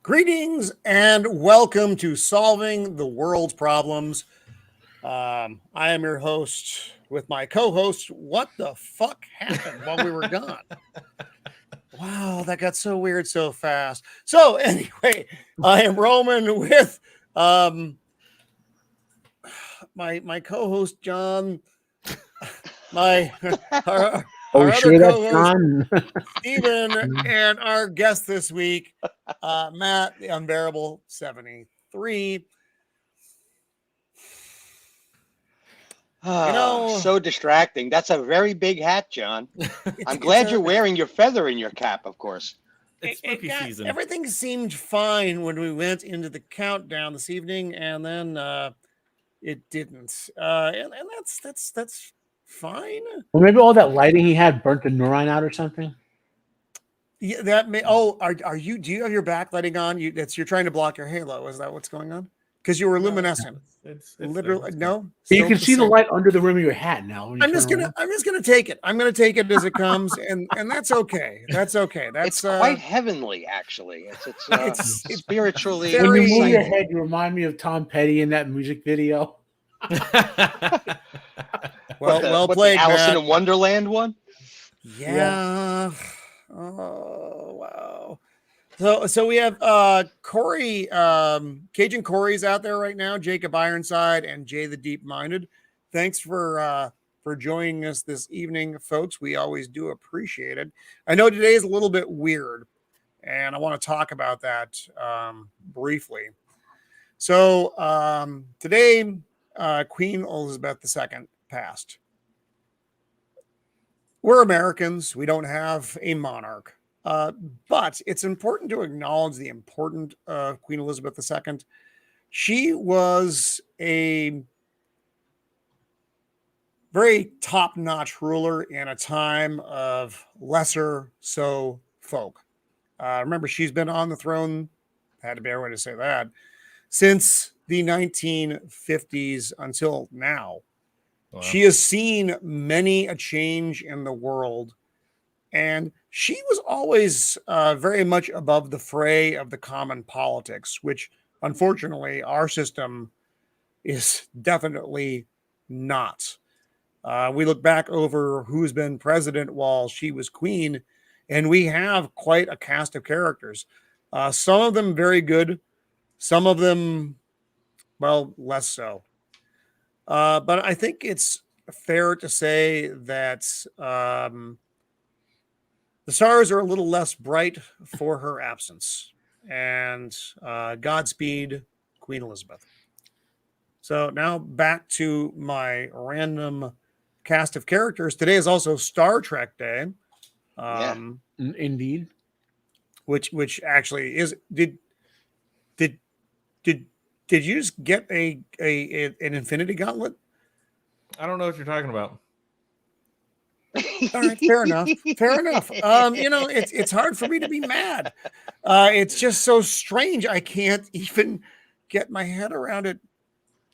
Greetings and welcome to Solving the World's Problems. I am your host with my co-host. What the fuck happened while we were gone? Wow, that got so weird so fast. So anyway, I am Roman with my co-host John, our other co-host Steven, and our guest this week, Matt, the Unbearable 73. So distracting. That's a very big hat, John. I'm glad you're wearing your feather in your cap, of course. It's spooky season. Everything seemed fine when we went into the countdown this evening, and then it didn't. And that's fine. Well, maybe all that lighting he had burnt the neuron out or something. Yeah, that may. Oh, are you? Do you have your backlighting on? You're trying to block your halo. Is that what's going on? Because you were luminescent. It's Literally no. So you can see the light under the rim of your hat now. I'm just gonna take it. I'm gonna take it as it comes, and that's okay. That's okay. That's it's quite heavenly, actually. It's spiritually. When you move your head, you remind me of Tom Petty in that music video. well played, Alice Matt. in Wonderland one. Yeah. Oh wow. So we have Corey, Cajun Corey's out there right now, Jacob Ironside, and Jay the Deep Minded. Thanks for joining us this evening, folks. We always do appreciate it. I know today is a little bit weird, and I want to talk about that briefly. So today, Queen Elizabeth II passed. We're Americans. We don't have a monarch. But it's important to acknowledge the importance of Queen Elizabeth II. She was a very top-notch ruler in a time of lesser so folk. Remember, she's been on the throne, had to be a way to say that, since the 1950s until now. Wow. She has seen many a change in the world, and she was always very much above the fray of the common politics, which unfortunately our system is definitely not. We look back over who's been president while she was queen, and we have quite a cast of characters. Some of them very good, some of them, well, less so. But I think it's fair to say that the stars are a little less bright for her absence. And Godspeed, Queen Elizabeth. So now back to my random cast of characters. Today is also Star Trek Day. Indeed. Which actually is did you just get an Infinity Gauntlet? I don't know what you're talking about. All right, fair enough. It's hard for me to be mad. It's just so strange. I can't even get my head around it.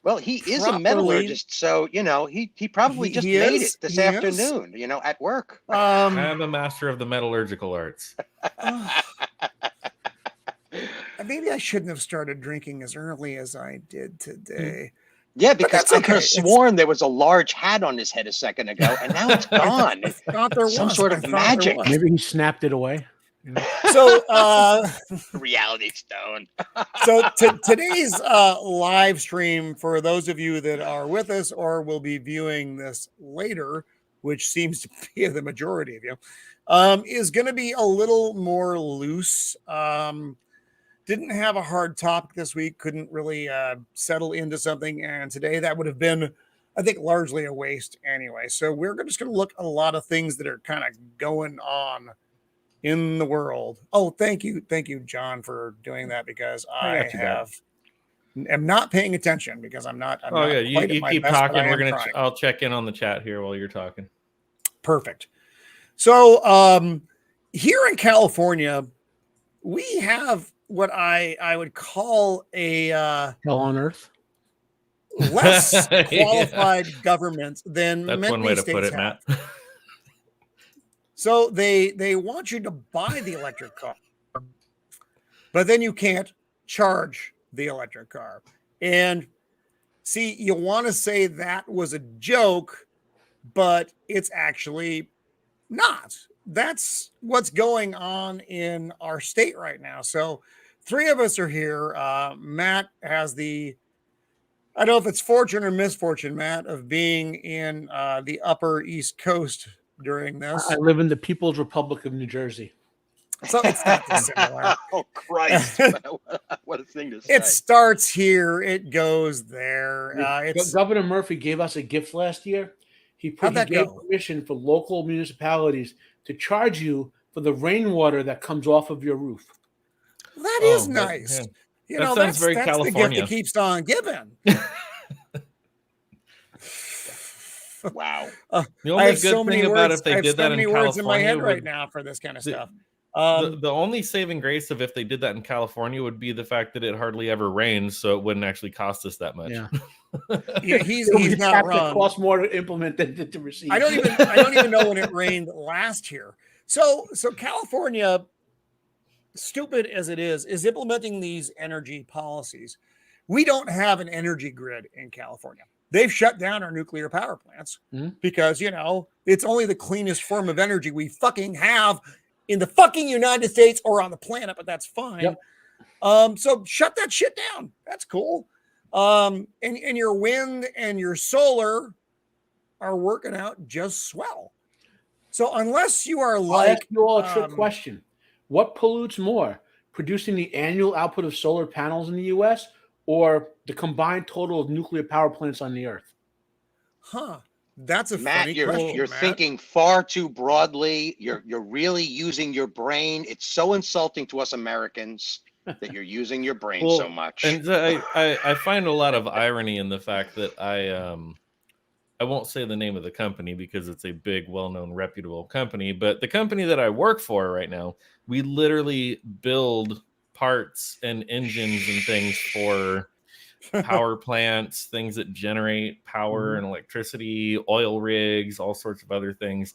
Well, he is a metallurgist, so he probably just made it this afternoon. At work. I am a master of the metallurgical arts. Maybe I shouldn't have started drinking as early as I did today. Yeah, because I could have sworn there was a large hat on his head a second ago, and now it's gone. Some sort of magic. Maybe he snapped it away. So, Reality Stone. So today's live stream, for those of you that are with us or will be viewing this later, which seems to be the majority of you, is going to be a little more loose. Didn't have a hard topic this week, couldn't really settle into something. And today that would have been, I think, largely a waste anyway. So we're just going to look at a lot of things that are kind of going on in the world. Oh, thank you, John, for doing that, because I am not paying attention because I'm not. You keep talking. I'll check in on the chat here while you're talking. Perfect. So here in California, we have what I would call a hell on earth, less qualified government than that's many one way to states put it, have. Matt. So they want you to buy the electric car, but then you can't charge the electric car. And see, you want to say that was a joke, but it's actually not. That's what's going on in our state right now. So 3 of us are here. Matt has I don't know if it's fortune or misfortune, Matt, of being in the upper East Coast during this. I live in the People's Republic of New Jersey. So it's not dissimilar. Oh, Christ. What a thing to say. It starts here, it goes there. Governor Murphy gave us a gift last year. He gave permission for local municipalities to charge you for the rainwater that comes off of your roof. That is nice. Yeah. You that know, sounds very that's California. the gift that keeps on giving. Wow. The only good thing about if they did that in California, words in my head right now for this kind of stuff. The only saving grace of if they did that in California would be the fact that it hardly ever rains, so it wouldn't actually cost us that much. Yeah, yeah, he's not wrong. It costs more to implement than to receive. I don't even know when it rained last year. So California, stupid as it is implementing these energy policies. We don't have an energy grid in California. They've shut down our nuclear power plants because, you know, it's only the cleanest form of energy we fucking have in the fucking United States or on the planet, but that's fine. Yep. So shut that shit down. That's cool. And your wind and your solar are working out just swell. So unless you are like, I'll ask you all a trick question. What pollutes more, producing the annual output of solar panels in the U.S. or the combined total of nuclear power plants on the Earth? That's a funny question, You're thinking far too broadly. You're really using your brain. It's so insulting to us Americans that you're using your brain so much. And I find a lot of irony in the fact that I won't say the name of the company because it's a big, well-known, reputable company, but the company that I work for right now, we literally build parts and engines and things for power plants, things that generate power and electricity, oil rigs, all sorts of other things.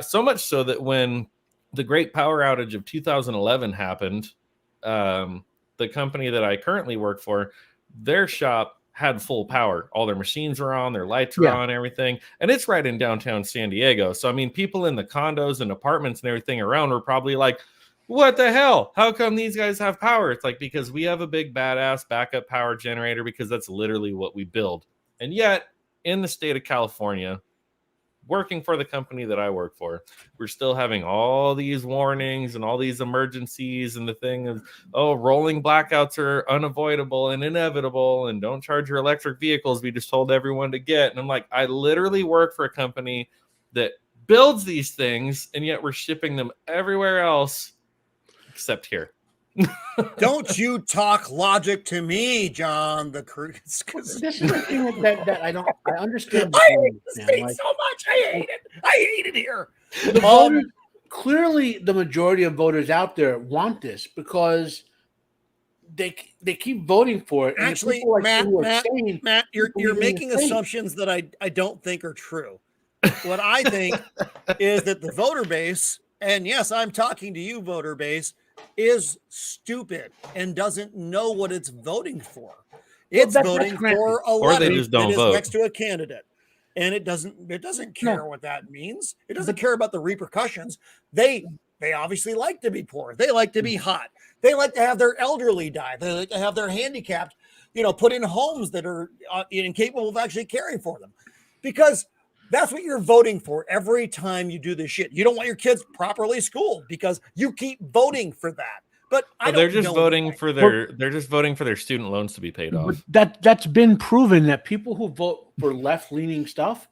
So much so that when the great power outage of 2011 happened, the company that I currently work for, their shop had full power. All their machines were on, their lights were on, everything. And it's right in downtown San Diego. So, I mean, people in the condos and apartments and everything around were probably like, what the hell? How come these guys have power? It's like, because we have a big badass backup power generator, because that's literally what we build. And yet, in the state of California, working for the company that I work for, we're still having all these warnings and all these emergencies, and the thing is, rolling blackouts are unavoidable and inevitable, and don't charge your electric vehicles, we just told everyone to get. And I'm like, I literally work for a company that builds these things, and yet we're shipping them everywhere else except here. Don't you talk logic to me, John. This is the thing that I understand. I hate the state so much. I hate it here. The voters, clearly, the majority of voters out there want this because they keep voting for it. Actually, Matt, you're making assumptions that I don't think are true. What I think is that the voter base, and yes, I'm talking to you, voter base, is stupid and doesn't know what it's voting for. It's voting for a letter that is next to a candidate, and it doesn't care what that means. It doesn't care about the repercussions. They obviously like to be poor. They like to be hot. They like to have their elderly die. They like to have their handicapped, put in homes that are incapable of actually caring for them, because that's what you're voting for every time you do this shit. You don't want your kids properly schooled because you keep voting for that. But they're just voting for their student loans to be paid off. That's been proven that people who vote for left-leaning stuff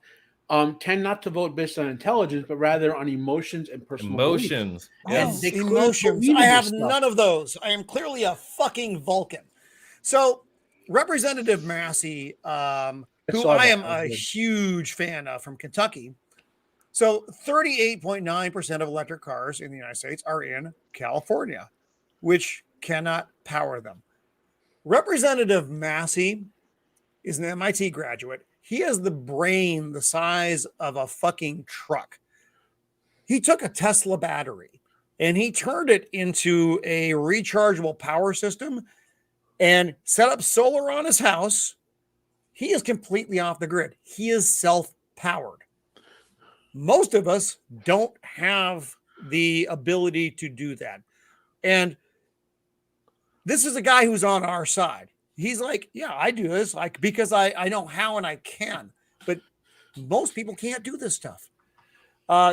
tend not to vote based on intelligence, but rather on emotions and personal emotions. Yes, emotions. I have none of those. I am clearly a fucking Vulcan. So Representative Massey, who I am a huge fan of, from Kentucky. So 38.9% of electric cars in the United States are in California, which cannot power them. Representative Massey is an MIT graduate. He has the brain the size of a fucking truck. He took a Tesla battery, and he turned it into a rechargeable power system and set up solar on his house, he is completely off the grid. He is self-powered. Most of us don't have the ability to do that. And this is a guy who's on our side. He's like, yeah, I do this like because I know how and I can. But most people can't do this stuff.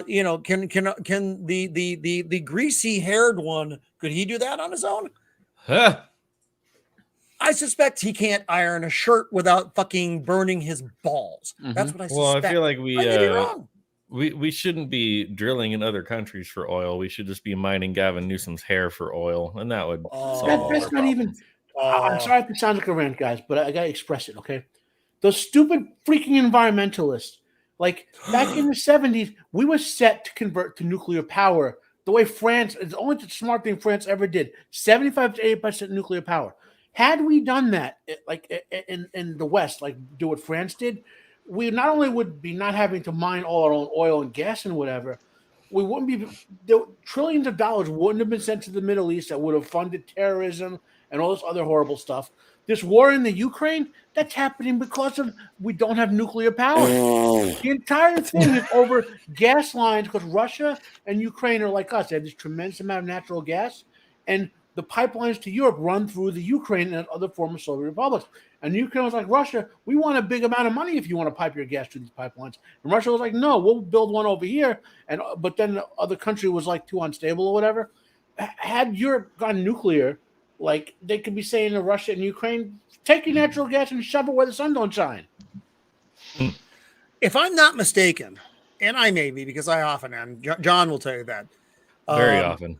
You know, can the greasy haired one, could he do that on his own? Huh. I suspect he can't iron a shirt without fucking burning his balls. That's what I suspect. Well, I feel like I may be wrong. we shouldn't be drilling in other countries for oil. We should just be mining Gavin Newsom's hair for oil, and that would solve all That's our not even. I'm sorry if it sounds like a rant, guys, but I gotta express it. Okay, those stupid freaking environmentalists. Like back in the 70s, we were set to convert to nuclear power. The way France, it's the only smart thing France ever did. 75 to 80% nuclear power. Had we done that, like in the West, like do what France did, we not only would be not having to mine all our own oil and gas and whatever, we wouldn't be. Trillions of dollars wouldn't have been sent to the Middle East that would have funded terrorism and all this other horrible stuff. This war in the Ukraine, that's happening because of we don't have nuclear power. The entire thing is over gas lines because Russia and Ukraine are like us. They have this tremendous amount of natural gas, and the pipelines to Europe run through the Ukraine and other former Soviet republics. And Ukraine was like, Russia, we want a big amount of money if you want to pipe your gas through these pipelines. And Russia was like, no, we'll build one over here. But then the other country was like too unstable or whatever. Had Europe gone nuclear, like they could be saying to Russia and Ukraine, take your natural gas and shove it where the sun don't shine. If I'm not mistaken, and I may be because I often am, John will tell you that. very often.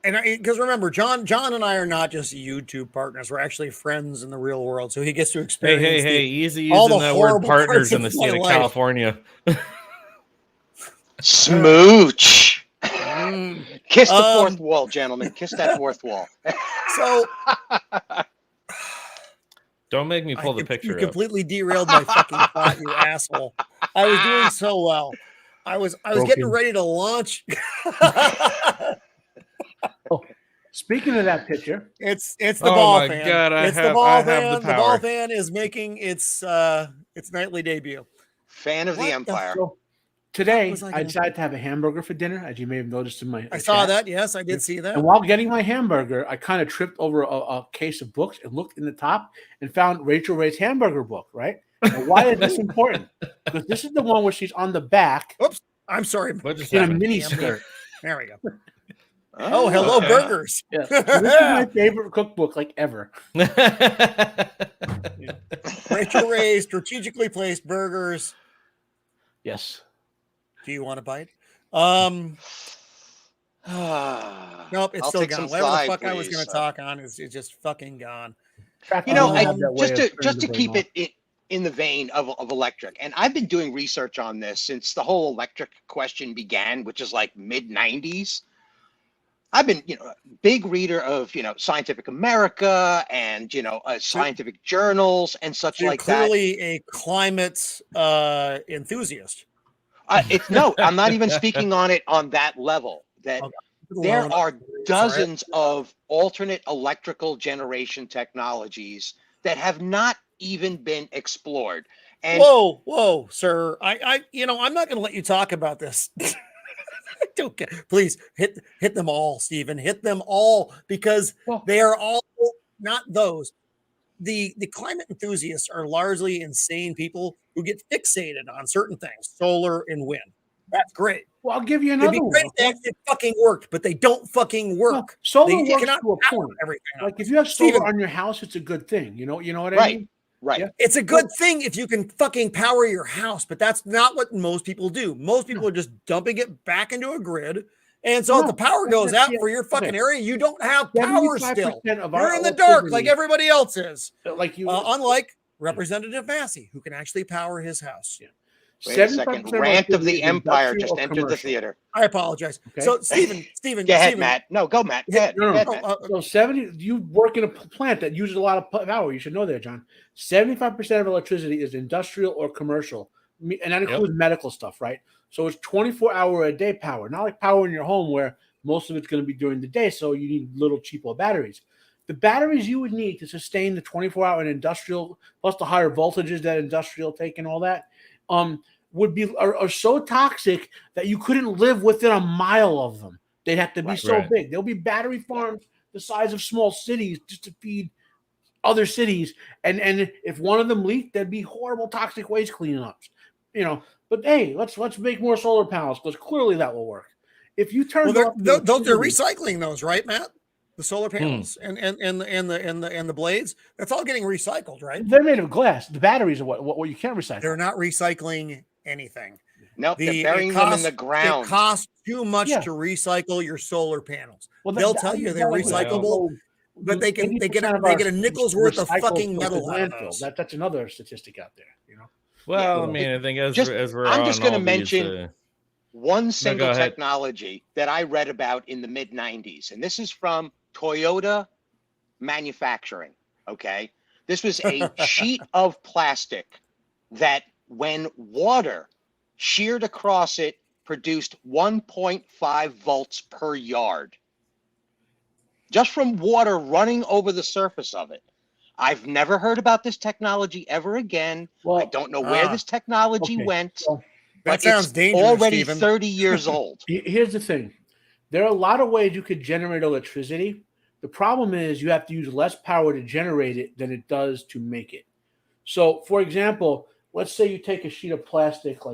And because remember, John and I are not just YouTube partners; we're actually friends in the real world. So he gets to experience. Hey, easy all using the that word horrible partners parts in the of state my of life. California. Smooch. Kiss the fourth Um, wall, gentlemen. Kiss that fourth wall. So Don't make me pull the picture You up. completely derailed my fucking thought, you asshole. I was doing so well. I was getting ready to launch. Speaking of that picture, It's the Oh ball my fan. God, I It's the have ball the fan. The ball power. fan is making its nightly debut. Fan of What the the empire. so today was I I gonna- decided to have a hamburger for dinner, as you may have noticed in my I saw chat. that. Yes, I did see that. And while getting my hamburger, I kind of tripped over a case of books and looked in the top and found Rachel Ray's hamburger book, right? And why is this important? Because this is the one where she's on the back Oops. I'm sorry. What just in a happened? mini Damn. skirt. There we go. Oh, hello, Okay. burgers. Yeah. So this is my favorite cookbook, like ever. Rachel Ray's strategically placed burgers. Yes. Do you want to bite? Nope, Nope, it's still gone. Whatever the fuck I was going to talk on is just fucking gone. You know, I just to keep it in the vein of electric, and I've been doing research on this since the whole electric question began, which is like mid 90s. I've been, big reader of, Scientific America and, scientific journals and such You're like that. clearly a climate enthusiast. No, I'm not even speaking on it on that level. That there are dozens of alternate electrical generation technologies that have not even been explored. And Whoa, sir! I'm not going to let you talk about this. Don't get, please hit them all, Stephen. Hit them all because they are all not those. The climate enthusiasts are largely insane people who get fixated on certain things, solar and wind. That's great. Well, I'll give you It'd another be one. great if they actually fucking worked, but they don't fucking work. Well, solar They works cannot to a power point. everything up. Like if you have solar Steven. on your house, it's a good thing. You know what I Right. mean? right. Yeah. It's a good thing if you can fucking power your house, but that's not what most people do. Most people are just dumping it back into a grid. And so if the power goes out for your fucking area, you don't have power still. 75% of our You're in the dark electricity- like everybody else is. like you. Unlike Representative Massey, who can actually power his house. Yeah. Wait a second. 75% of Rant of electricity the is empire industrial just or entered the commercial. theater. I apologize. Okay. So Stephen, Go ahead, Stephen, Matt. No, go, Matt. Go ahead. No, Go ahead, no, Matt. So 70, you work in a plant that uses a lot of power. You should know that, John. 75% of electricity is industrial or commercial, and that includes medical stuff, right? So it's 24-hour-a-day power, not like power in your home where most of it's going to be during the day, so you need little cheapo batteries. The batteries you would need to sustain the 24-hour and industrial, plus the higher voltages that industrial take and all that, are so toxic that you couldn't live within a mile of them. They'd have to be big. There'll be battery farms the size of small cities just to feed other cities. And if one of them leaked, there'd be horrible toxic waste cleanups. But hey, let's make more solar panels because clearly that will work. If you turn they're recycling those, right, Matt? The solar panels and the blades, that's all getting recycled, right? They're made of glass. The batteries are what you can't recycle. They're not recycling anything. Nope, they're burying them in the ground. It costs too much to recycle your solar panels. Well, they'll tell you they're recyclable, but they get a nickel's worth of fucking metal out of those. That's another statistic out there, Well, I mean, I think I'm just going to mention one single technology that I read about in the mid-90s, and this is from Toyota Manufacturing. Okay, this was a sheet of plastic that, when water sheared across it, produced 1.5 volts per yard, just from water running over the surface of it. I've never heard about this technology ever again. I don't know where this technology went. That sounds dangerous. Already Steven. 30 years old. Here's the thing. There are a lot of ways you could generate electricity. The problem is you have to use less power to generate it than it does to make it. So, for example, let's say you take a sheet of plastic,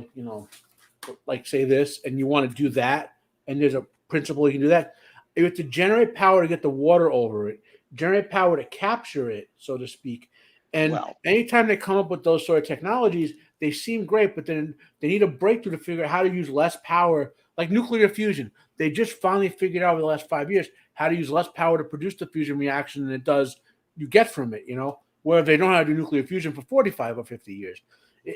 like say this, and you want to do that, and there's a principle you can do that. You have to generate power to get the water over it, generate power to capture it, so to speak. And anytime they come up with those sort of technologies, they seem great, but then they need a breakthrough to figure out how to use less power, like nuclear fusion. They just finally figured out over the last 5 years how to use less power to produce the fusion reaction than you get from it, where they don't know how to do nuclear fusion for 45 or 50 years.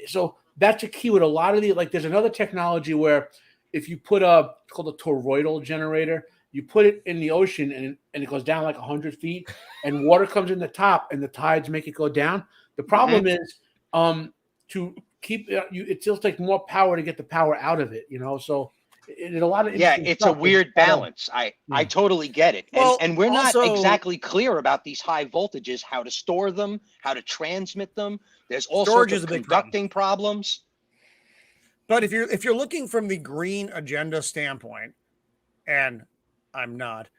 So that's a key with a lot of there's another technology where if you put it's called a toroidal generator, you put it in the ocean and it goes down like 100 feet and water comes in the top and the tides make it go down. The problem is to keep it still takes more power to get the power out of it, so a lot of it's a weird balance. I totally get it. And we're not exactly clear about these high voltages, how to store them, how to transmit them. There's all sorts of conducting problems. But if you're looking from the green agenda standpoint, and I'm not,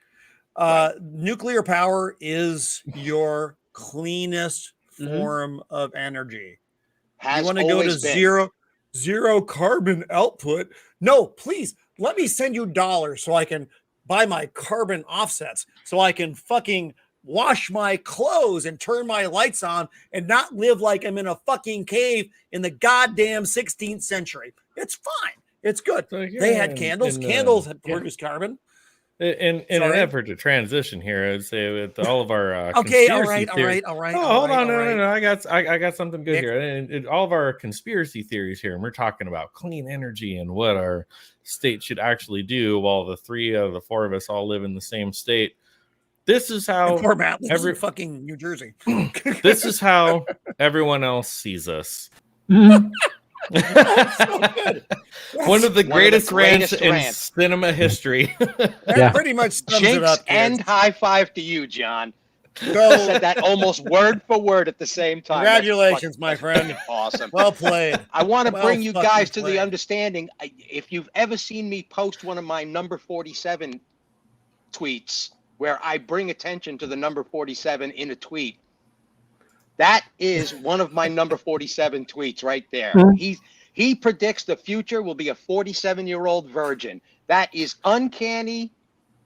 nuclear power is your cleanest form of energy. You want to go to zero carbon output? No, please let me send you dollars so I can buy my carbon offsets, so I can fucking wash my clothes and turn my lights on and not live like I'm in a fucking cave in the goddamn 16th century. It's fine. It's good. So they had candles. Candles had produced carbon. In an effort to transition here, I'd say with all of our all right. Oh, hold on, no. I got something good here. And all of our conspiracy theories here, and we're talking about clean energy and what our state should actually do, while the 3 out of the 4 of us all live in the same state. This is how every fucking New Jersey. This is how everyone else sees us. So good. One of the greatest rants in cinema history. That pretty much sums it up. And high five to you, John. I said that almost word for word at the same time. Congratulations, my friend. Awesome. Well played. I want to bring you guys to the understanding. If you've ever seen me post one of my number 47 tweets, where I bring attention to the number 47 in a tweet, that is one of my number 47 tweets right there. He predicts the future will be a 47-year-old virgin. That is uncanny.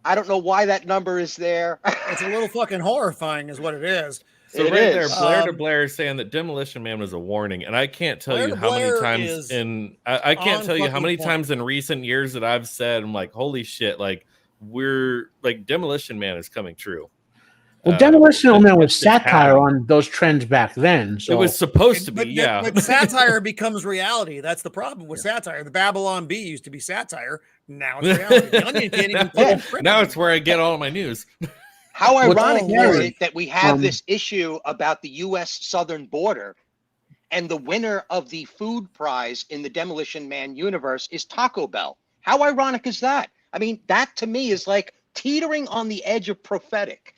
I don't know why that number is there. It's a little fucking horrifying is what it is. So there, Blair to Blair is saying that Demolition Man was a warning, and I can't tell you how many times I can't tell you how many times in recent years that I've said, I'm like, holy shit, like we're like Demolition Man is coming true. Well, Demolition Man was satire on those trends back then. So it was supposed to be, But satire bemes reality. That's the problem with satire. The Babylon Bee used to be satire. Now it's reality. The Onion can't even now it's where I get all my news. How ironic is it that we have this issue about the U.S. southern border, and the winner of the food prize in the Demolition Man universe is Taco Bell. How ironic is that? I mean, that to me is like teetering on the edge of prophetic.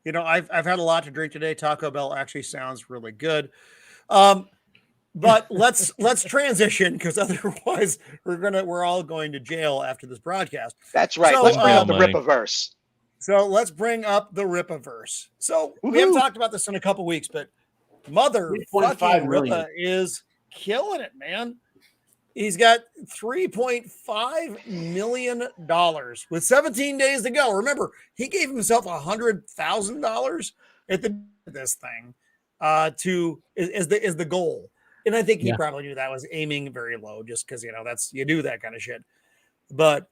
You know, I've had a lot to drink today. Taco Bell actually sounds really good. But let's transition, because otherwise we're all going to jail after this broadcast. That's right. So, let's bring up the money. Ripaverse. So let's bring up the Ripaverse. So we haven't talked about this in a couple weeks, but mother 3.5 fucking million. Ripa is killing it, man. He's got $3.5 million with 17 days to go. Remember, he gave himself $100,000 at the end of this thing as the goal. And I think he probably knew that was aiming very low, just because, you know, you do that kind of shit. But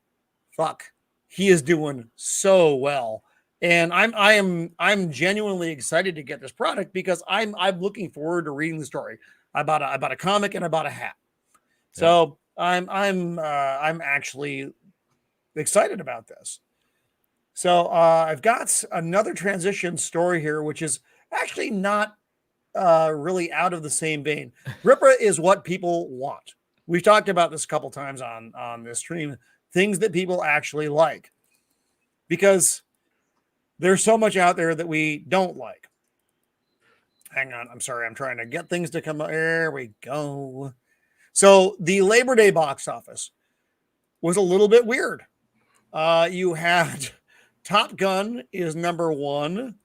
fuck, he is doing so well. And I'm genuinely excited to get this product, because I'm looking forward to reading the story. I bought a comic and I bought a hat. So I'm actually excited about this. So I've got another transition story here, which is actually not really out of the same vein. Ripa is what people want. We've talked about this a couple times on this stream, things that people actually like, because there's so much out there that we don't like. Hang on. I'm sorry. I'm trying to get things to come. There we go. So the Labor Day box office was a little bit weird. You had Top Gun is number 1.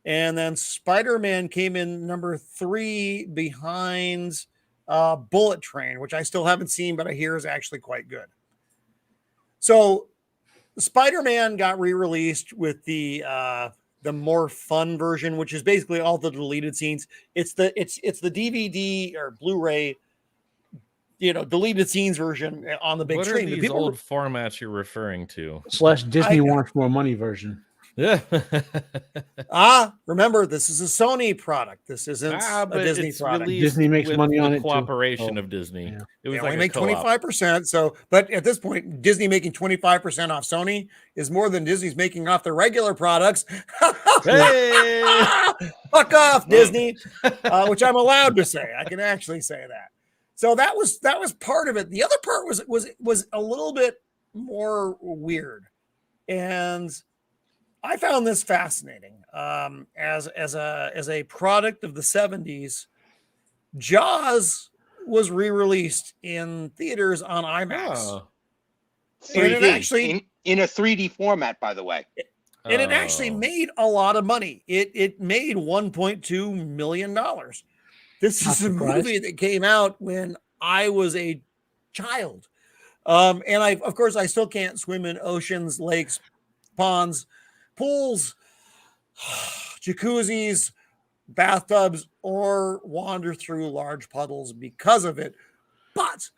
And then Spider-Man came in number 3 behind Bullet Train, which I still haven't seen, but I hear is actually quite good. So Spider-Man got re-released with the more fun version, which is basically all the deleted scenes. It's the DVD or Blu-ray, you know, deleted scenes version on the big what screen. What are these old formats you're referring to? / Disney wants more money version. Yeah. Remember, this is a Sony product. This isn't a Disney product. Disney makes with money on the it cooperation too. of Disney. Yeah. It was They like only a make co-op. 25%. So, but at this point, Disney making 25% off Sony is more than Disney's making off their regular products. Hey! Fuck off, Disney, which I'm allowed to say. I can actually say that. So that was part of it. The other part was a little bit more weird, and I found this fascinating. As a product of the 70s, Jaws was re-released in theaters on IMAX. Oh. And it 3D, actually in a 3D format, by the way. And it actually made a lot of money. It made $1.2 million. This is a movie that came out when I was a child. And of course, I still can't swim in oceans, lakes, ponds, pools, jacuzzis, bathtubs, or wander through large puddles because of it. But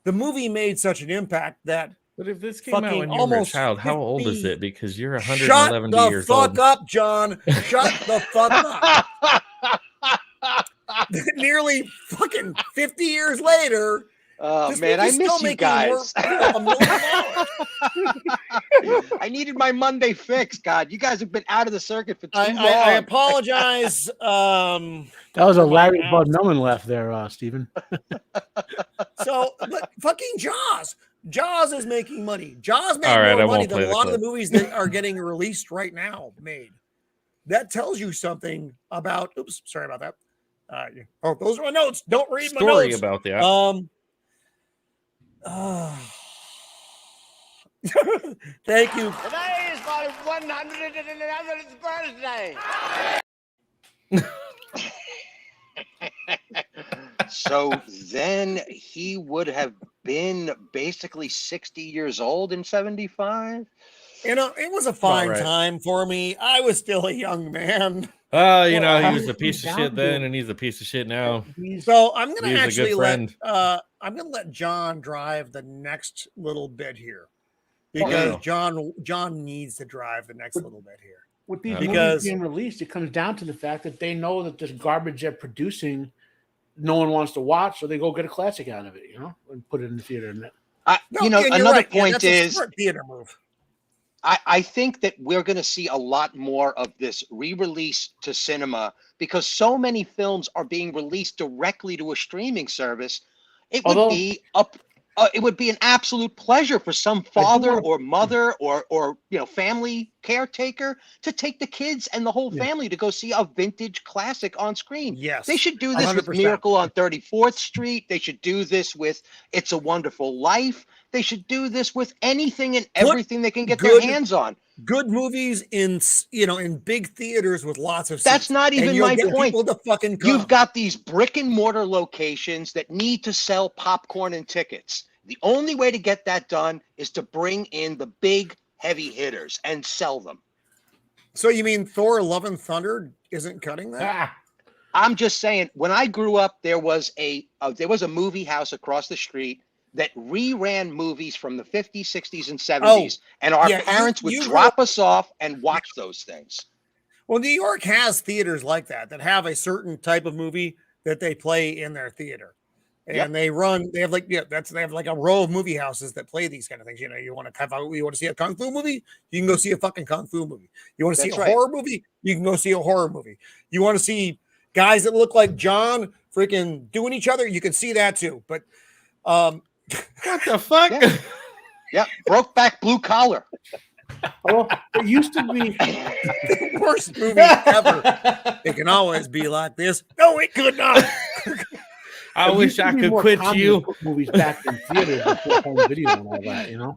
the movie made such an impact that But if this came out when you were a child, how old is it? Because you're 111 years old. Shut the fuck up, John. Shut the fuck up. Nearly fucking 50 years later. Oh man, I miss you guys. I needed my Monday fix. God, you guys have been out of the circuit for too long. I apologize. That was a Larry Bud Nullin laugh there, Stephen. So, but fucking Jaws. Jaws is making money. Jaws made All right, more I money won't than play a the lot of clip. the movies that are getting released right now made. That tells you something about. Oops, sorry about that. Oh, those are my notes. Don't read my Story notes. about that. Thank you. Today is my 111th birthday. So then he would have been basically 60 years old in 75. You know, it was a fine right. time for me. I was still a young man. You know, Well, he was a piece of shit then, and he's a piece of shit now. So I'm gonna He's a good actually friend. let John drive the next little bit here, because John needs to drive the next little bit here. With these Because- movies being released, it comes down to the fact that they know that this garbage they're producing, no one wants to watch, so they go get a classic out of it, you know, and put it in the theater. No, You know, and you're another right. Yeah, point that's a is smart theater move. I think that we're going to see a lot more of this re-release to cinema because so many films are being released directly to a streaming service. It would be an absolute pleasure for some father or mother or family caretaker to take the kids and the whole family to go see a vintage classic on screen. Yes, they should do this 100%. with Miracle on 34th Street. They should do this with It's a Wonderful Life. They should do this with anything and everything they can get their hands on. Good movies in big theaters with lots of seats. That's not even my point. People to fucking come. You've got these brick and mortar locations that need to sell popcorn and tickets. The only way to get that done is to bring in the big heavy hitters and sell them. So you mean Thor: Love and Thunder isn't cutting that? I'm just saying, when I grew up, there was a movie house across the street that reran movies from the 50s, 60s, and 70s, and our parents would drop us off and watch those things. Well, New York has theaters like that have a certain type of movie that they play in their theater. And they have like a row of movie houses that play these kind of things. You want to see a kung fu movie, you can go see a fucking kung fu movie. You want to see a horror movie, you can go see a horror movie. You want to see guys that look like John freaking doing each other, you can see that too. But what the fuck? Yeah, Brokeback Blue Collar. Oh, it used to be the worst movie ever. It can always be like this. No, it could not. I wish I could quit you. Movies back in theaters before home video and all that,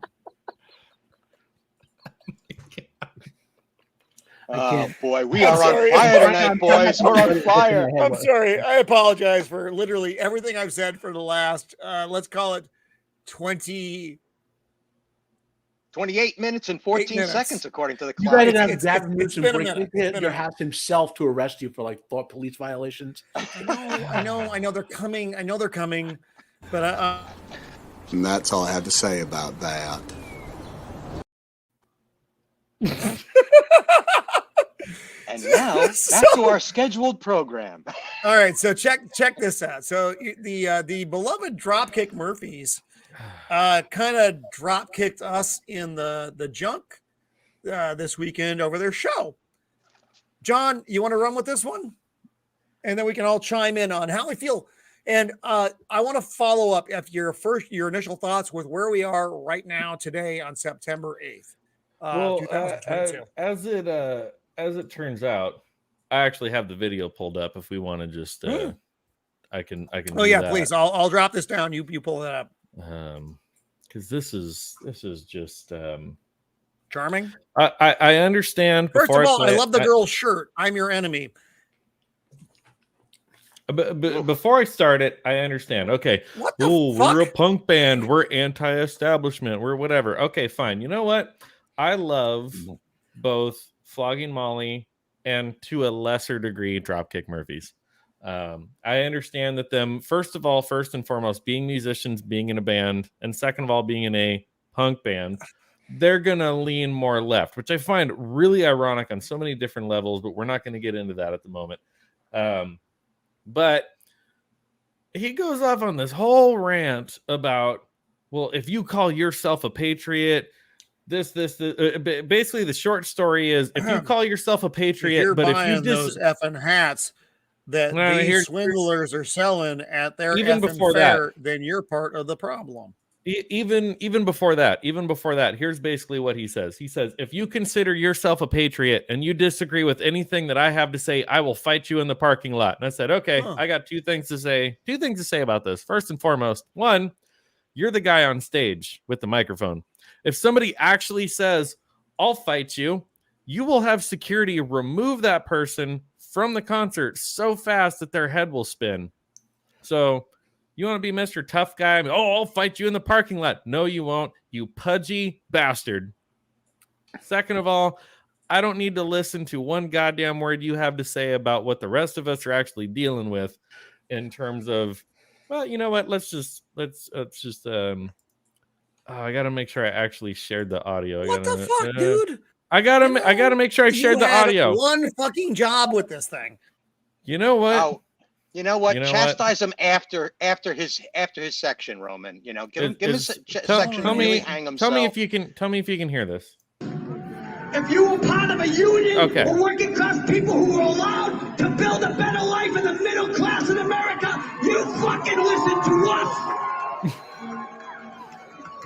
Oh boy, we are on fire tonight, boys. We're on fire. I'm sorry. I apologize for literally everything I've said for the last, let's call it 28 minutes and 14 seconds, according to the clock. You guys have hit your house himself to arrest you for like police violations. I know they're coming. I know they're coming, but and that's all I have to say about that. And now back to our scheduled program. All right, so check this out. So the beloved Dropkick Murphys kind of drop kicked us in the junk this weekend over their show. John, you want to run with this one, and then we can all chime in on how we feel. And I want to follow up if your initial thoughts with where we are right now today on September 8th. Well, as it turns out, I actually have the video pulled up. If we want to just, I can. Oh yeah, that. Please. I'll drop this down. You pull it up. Because this is just charming. I understand. First of all, I love the girl's shirt. I'm your enemy. But before I start it, I understand. Okay. What the fuck? We're a punk band. We're anti-establishment. We're whatever. Okay, fine. You know what? I love both Flogging Molly and, to a lesser degree, Dropkick Murphys. I understand that them, first and foremost, being musicians, being in a band, and second of all, being in a punk band, they're going to lean more left, which I find really ironic on so many different levels, but we're not going to get into that at the moment. But he goes off on this whole rant about, well, if you call yourself a patriot, basically the short story is, if you call yourself a patriot, but if you those effing hats that these swindlers are selling at their even effing before fair, that, then you're part of the problem. Even before that, here's basically what he says. He says, if you consider yourself a patriot and you disagree with anything that I have to say, I will fight you in the parking lot. And I said, okay, I got two things to say about this. First and foremost, one, you're the guy on stage with the microphone. If somebody actually says, I'll fight you, you will have security remove that person from the concert so fast that their head will spin. So you want to be Mr. Tough Guy? I'll fight you in the parking lot. No, you won't, you pudgy bastard. Second of all, I don't need to listen to one goddamn word you have to say about what the rest of us are actually dealing with in terms of, well, you know what? Let's just I gotta make sure I actually shared the audio. What the fuck, dude? I gotta make sure I shared the audio. One fucking job with this thing. You know what? Oh, you know what? Chastise him after his section, Roman. Give him a section. Tell me if you can hear this. If you were part of a union Okay. or working class people who were allowed to build a better life in the middle class in America, you fucking listen to us.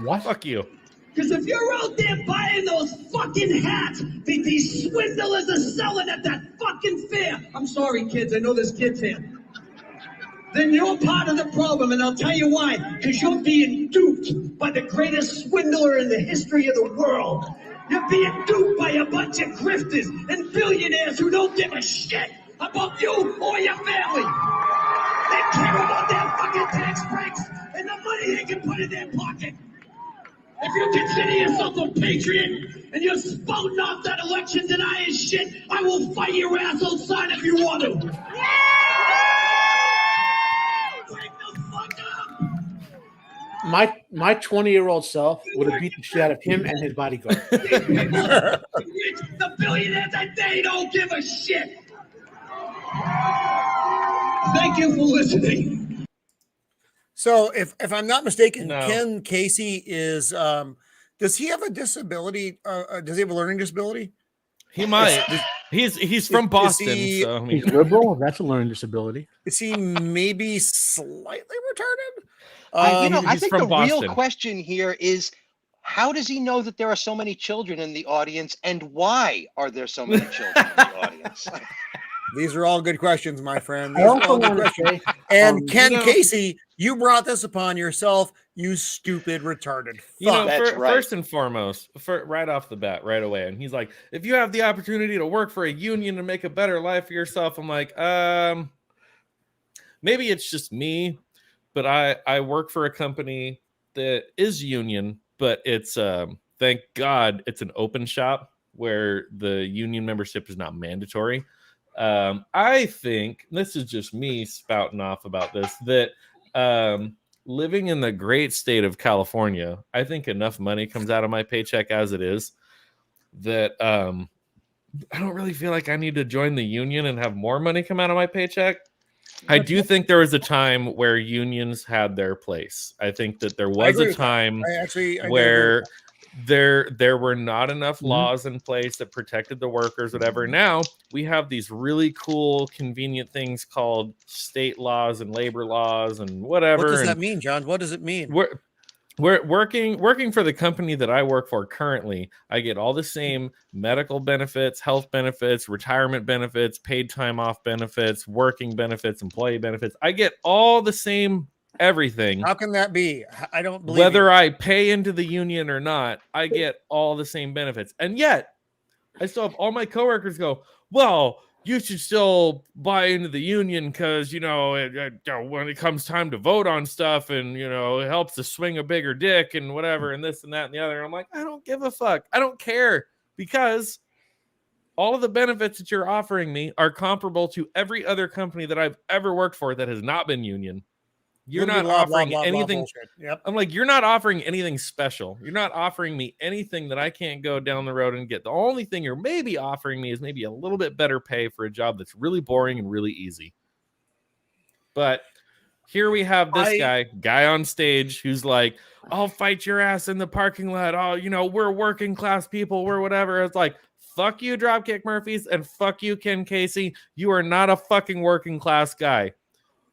What? Fuck you. Because if you're out there buying those fucking hats that these swindlers are selling at that fucking fair, I'm sorry, kids, I know there's kids here, then you're part of the problem, and I'll tell you why. Because you're being duped by the greatest swindler in the history of the world. You're being duped by a bunch of grifters and billionaires who don't give a shit about you or your family. They care about their fucking tax breaks and the money they can put in their pocket. If you consider yourself a patriot and you're spouting off that election denying shit, I will fight your ass outside if you want to. Wake the fuck up! My 20-year-old self would have beat the shit out of him and his bodyguard. The billionaires, they don't give a shit. Thank you for listening. So if I'm not mistaken, No. Ken Casey is does he have a disability? Does he have a learning disability? He might. He's from is Boston, he- so I mean, He's liberal. That's a learning disability. Is he maybe slightly retarded? I he's think from the Boston. real question here is, how does he know that there are so many children in the audience, and why are there so many children in the audience? These are all good questions, my friend. I These are also all good want to questions. say, And Ken you know- Casey, you brought this upon yourself, you stupid retarded. you know, fuck. That's right. first and foremost, right off the bat, right away, and he's like, if you have the opportunity to work for a union and make a better life for yourself, I'm like, maybe it's just me, but I work for a company that is union, but it's thank God it's an open shop where the union membership is not mandatory. I think this is just me spouting off about this, that living in the great state of California, I think enough money comes out of my paycheck as it is that I don't really feel like I need to join the union and have more money come out of my paycheck. I do think there was a time where unions had their place. I think that there was agree a with that. time I agree where with there were not enough Mhm. laws in place that protected the workers, whatever. Now we have these really cool, convenient things called state laws and labor laws and whatever. What does and that mean, John? What does it mean? we're working for the company that I work for currently. I get all the same medical benefits, health benefits, retirement benefits, paid time off benefits, working benefits, employee benefits. I get all the same everything. How can that be? I don't believe Whether you. I pay into the union or not, I get all the same benefits. And yet, I still have all my coworkers go, well, you should still buy into the union because, you know, when it comes time to vote on stuff and, you know, it helps to swing a bigger dick and whatever and this and that and the other. And I'm like, I don't give a fuck. I don't care, because all of the benefits that you're offering me are comparable to every other company that I've ever worked for that has not been union. You're not offering anything. Yep. I'm like, you're not offering anything special. You're not offering me anything that I can't go down the road and get. The only thing you're maybe offering me is maybe a little bit better pay for a job that's really boring and really easy. But here we have this guy on stage who's like, I'll fight your ass in the parking lot. Oh, you know, we're working class people. We're whatever. It's like, fuck you, Dropkick Murphys, and fuck you, Ken Casey. You are not a fucking working class guy.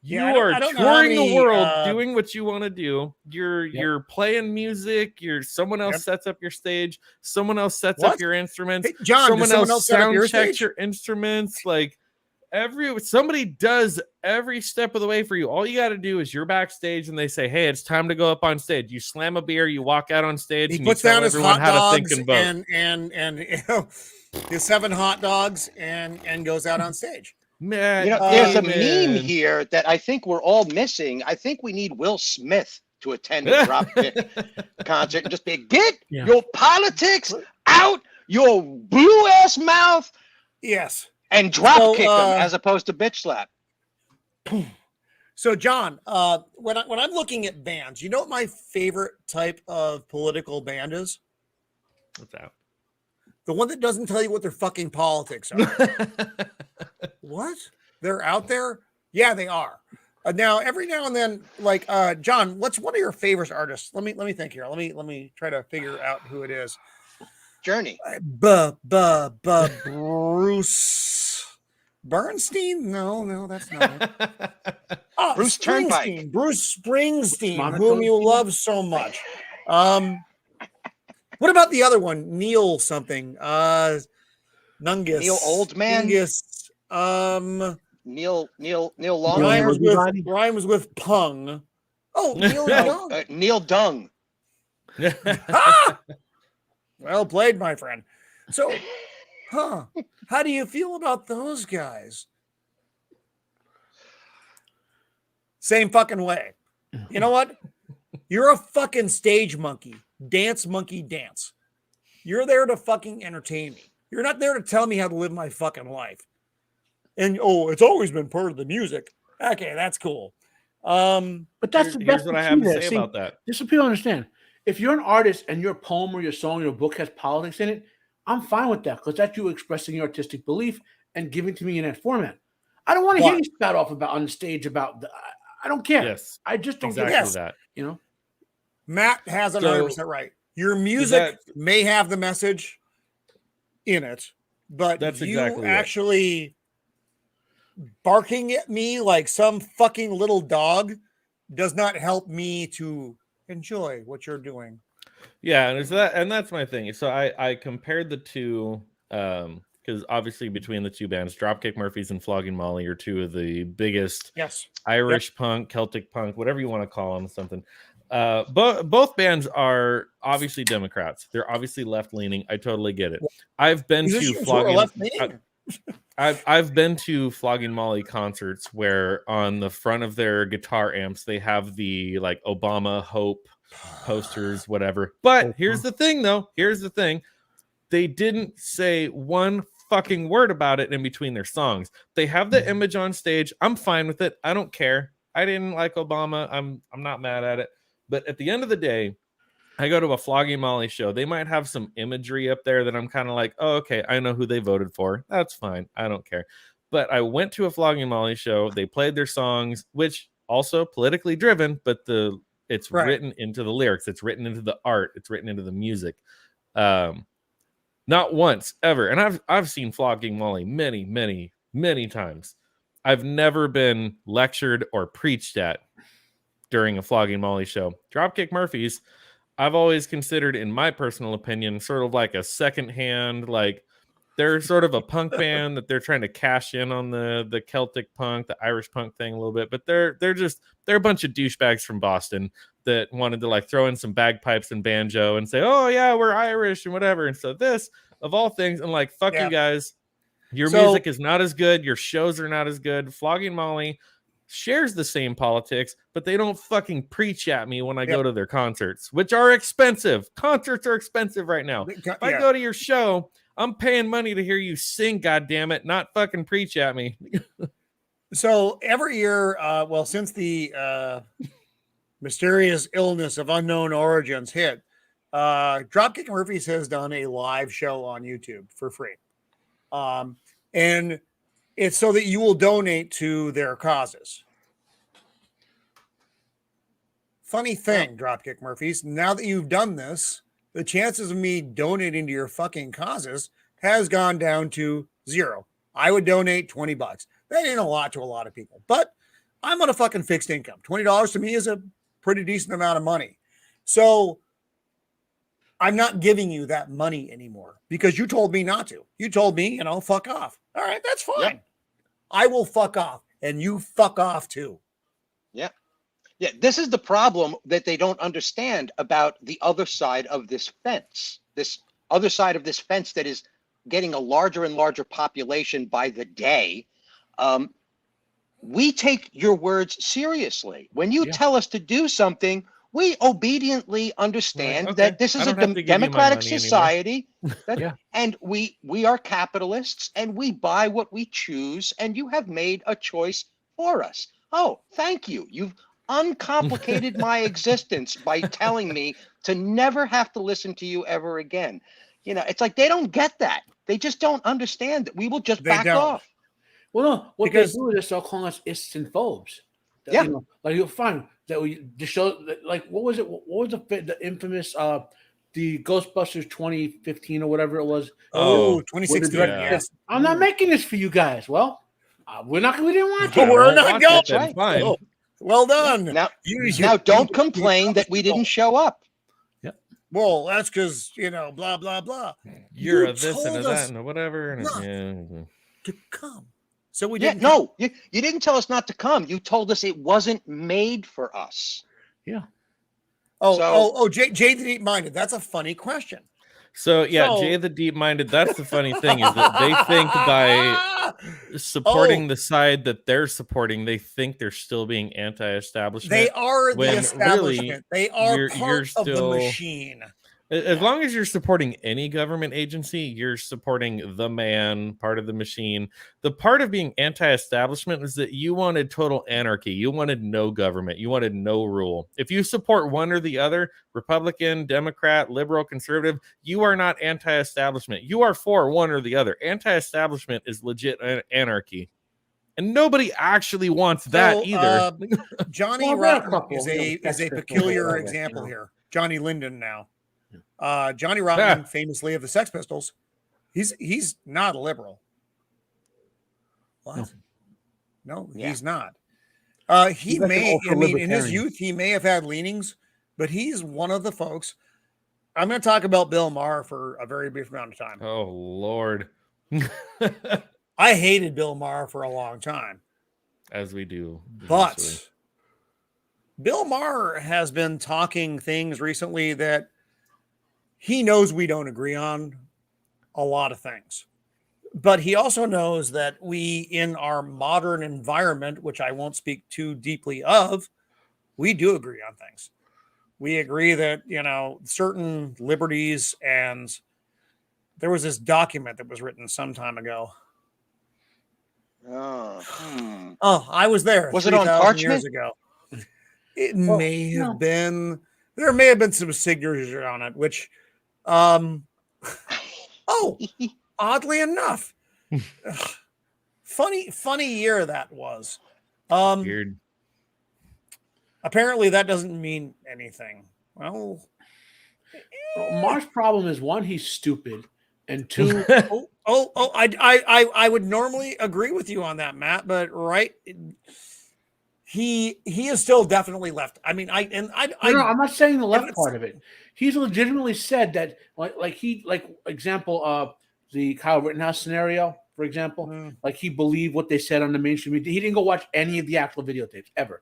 You are touring the world, doing what you want to do. You're playing music. Someone else sets up your stage. Someone else sets up your instruments. Hey, John, someone else sound checks stage? your instruments. Like somebody does every step of the way for you. All you got to do is you're backstage and they say, "Hey, it's time to go up on stage." You slam a beer, you walk out on stage, He and puts you tell down his everyone hot how to think dogs and vote. and you know, his 7 hot dogs and goes out on stage. Man, You know, there's a meme here that I think we're all missing. I think we need Will Smith to attend a Dropkick concert and just be, get your politics out your blue ass mouth. Yes. And drop kick them as opposed to bitch slap. So, John, when I'm looking at bands, you know what my favorite type of political band is? What's that? The one that doesn't tell you what their fucking politics are. What? They're out there? Yeah, they are. Now, every now and then, like John, what's one of your favorite artists? Let me think here. Let me try to figure out who it is. Journey. Bruce Bernstein? No, that's not it. Oh, Bruce Springsteen. Turnpike. Bruce Springsteen, Monica whom you Lewinsky? love so much. What about the other one? Neil something. Nungus. Neil Oldman? Nungus. Neil Longhair? Rhymes with Pung. Oh, Neil Young. Neil Dung. Ah! Well played, my friend. So, how do you feel about those guys? Same fucking way. You know what? You're a fucking stage monkey. Dance monkey dance. You're there to fucking entertain me. You're not there to tell me how to live my fucking life. And it's always been part of the music. Okay, that's cool. But that's here's what I have to say about that. Just so people understand. If you're an artist and your poem or your song or your book has politics in it, I'm fine with that because that's you expressing your artistic belief and giving to me in that format. I don't want to hear you spout off about on the stage about I don't care. Yes, I just don't exactly get that. You know, Matt has 100% right. Your music may have the message in it, but that's you exactly actually barking at me like some fucking little dog does not help me to enjoy what you're doing. Yeah, and that's my thing. So I compared the two because obviously between the two bands, Dropkick Murphys and Flogging Molly are two of the biggest Irish punk, Celtic punk, whatever you want to call them, something. Both bands are obviously Democrats. They're obviously left leaning. I totally get it. I've been to Flogging. I've been to Flogging Molly concerts where on the front of their guitar amps they have the like Obama Hope posters, whatever. But here's the thing, though. Here's the thing. They didn't say one fucking word about it in between their songs. They have the image on stage. I'm fine with it. I don't care. I didn't like Obama. I'm not mad at it. But at the end of the day, I go to a Flogging Molly show. They might have some imagery up there that I'm kind of like, oh, okay, I know who they voted for. That's fine. I don't care. But I went to a Flogging Molly show. They played their songs, which also politically driven, but it's written into the lyrics. It's written into the art. It's written into the music. Not once ever. And I've seen Flogging Molly many, many, many times. I've never been lectured or preached at during a Flogging Molly show. Dropkick Murphys, I've always considered, in my personal opinion, sort of like a secondhand, like they're sort of a punk band that they're trying to cash in on the Celtic punk, the Irish punk thing a little bit, but they're a bunch of douchebags from Boston that wanted to like throw in some bagpipes and banjo and say, oh yeah, we're Irish and whatever. And so this, of all things, I'm like, fuck you guys. Your music is not as good. Your shows are not as good. Flogging Molly shares the same politics, but they don't fucking preach at me when I go to their concerts, which are expensive. Concerts are expensive right now. If I go to your show, I'm paying money to hear you sing, goddammit, not fucking preach at me. So every year, since the mysterious illness of unknown origins hit, Dropkick Murphys has done a live show on YouTube for free. And it's so that you will donate to their causes. Funny thing, Dropkick Murphys, now that you've done this, the chances of me donating to your fucking causes has gone down to 0. I would donate $20. That ain't a lot to a lot of people, but I'm on a fucking fixed income. $20 to me is a pretty decent amount of money. So I'm not giving you that money anymore because you told me not to. You told me, fuck off. All right, that's fine. Yep. I will fuck off and you fuck off too. Yeah. Yeah. This is the problem that they don't understand about the other side of this fence, this other side of this fence that is getting a larger and larger population by the day. We take your words seriously. When you tell us to do something, we obediently understand that this is a democratic society, and we are capitalists, and we buy what we choose, and you have made a choice for us. Oh, thank you. You've uncomplicated my existence by telling me to never have to listen to you ever again. It's like they don't get that. They just don't understand that we will just back off. Well, no, what they do is they're calling us ists and phobes. Like you'll find that the show, like what was it? What was the infamous the Ghostbusters 2015 or whatever it was. Oh, with the 2016. director yeah. said, I'm not making this for you guys. Well, we didn't want Oh, to. we're won't not watch going. it then, Right. fine. Oh, well done. Now, You- now don't you- complain that we didn't show up. Well, that's because blah blah blah. You're You a this and a told that us and a whatever. And not. yeah. to come. So we Yeah, didn't. no, you didn't tell us not to come. You told us it wasn't made for us. Jay the Deep Minded. That's a funny question. So yeah, So- Jay the Deep Minded. That's the funny thing is that they think by supporting the side that they're supporting, they think they're still being anti-establishment. They are the when really establishment. They are you're part of the still- machine. As long as you're supporting any government agency, you're supporting the man, part of the machine. The part of being anti-establishment is that you wanted total anarchy. You wanted no government. You wanted no rule. If you support one or the other, Republican, Democrat, liberal, conservative, you are not anti-establishment. You are for one or the other. Anti-establishment is legit anarchy. And nobody actually wants that either. Johnny Well, there are a Rotten couple, is you know, a Sex Pistols, peculiar whatever, example you know. here. Johnny Linden now. Johnny Rotten, famously of the Sex Pistols, he's not a liberal. What? No, he's not. He He's like an may, I mean, in his ultra-libertarian. youth, he may have had leanings, but he's one of the folks. I'm going to talk about Bill Maher for a very brief amount of time. Oh, Lord. I hated Bill Maher for a long time, As we do. but eventually. Bill Maher has been talking things recently that he knows we don't agree on a lot of things. But he also knows that we, in our modern environment, which I won't speak too deeply of, we do agree on things. We agree that, certain liberties, and there was this document that was written some time ago. Oh, I was there. Was it on 3,000 years parchment? ago. It may have been. There may have been some signature on it, which, oddly enough, funny year that was. Weird. Apparently, that doesn't mean anything. Well, Mar's problem is one, he's stupid, and two, I would normally agree with you on that, Matt, but he is still definitely left. I mean, no, I'm not saying the left part of it. He's legitimately said that, example, the Kyle Rittenhouse scenario, for example, like he believed what they said on the mainstream media. He didn't go watch any of the actual videotapes ever,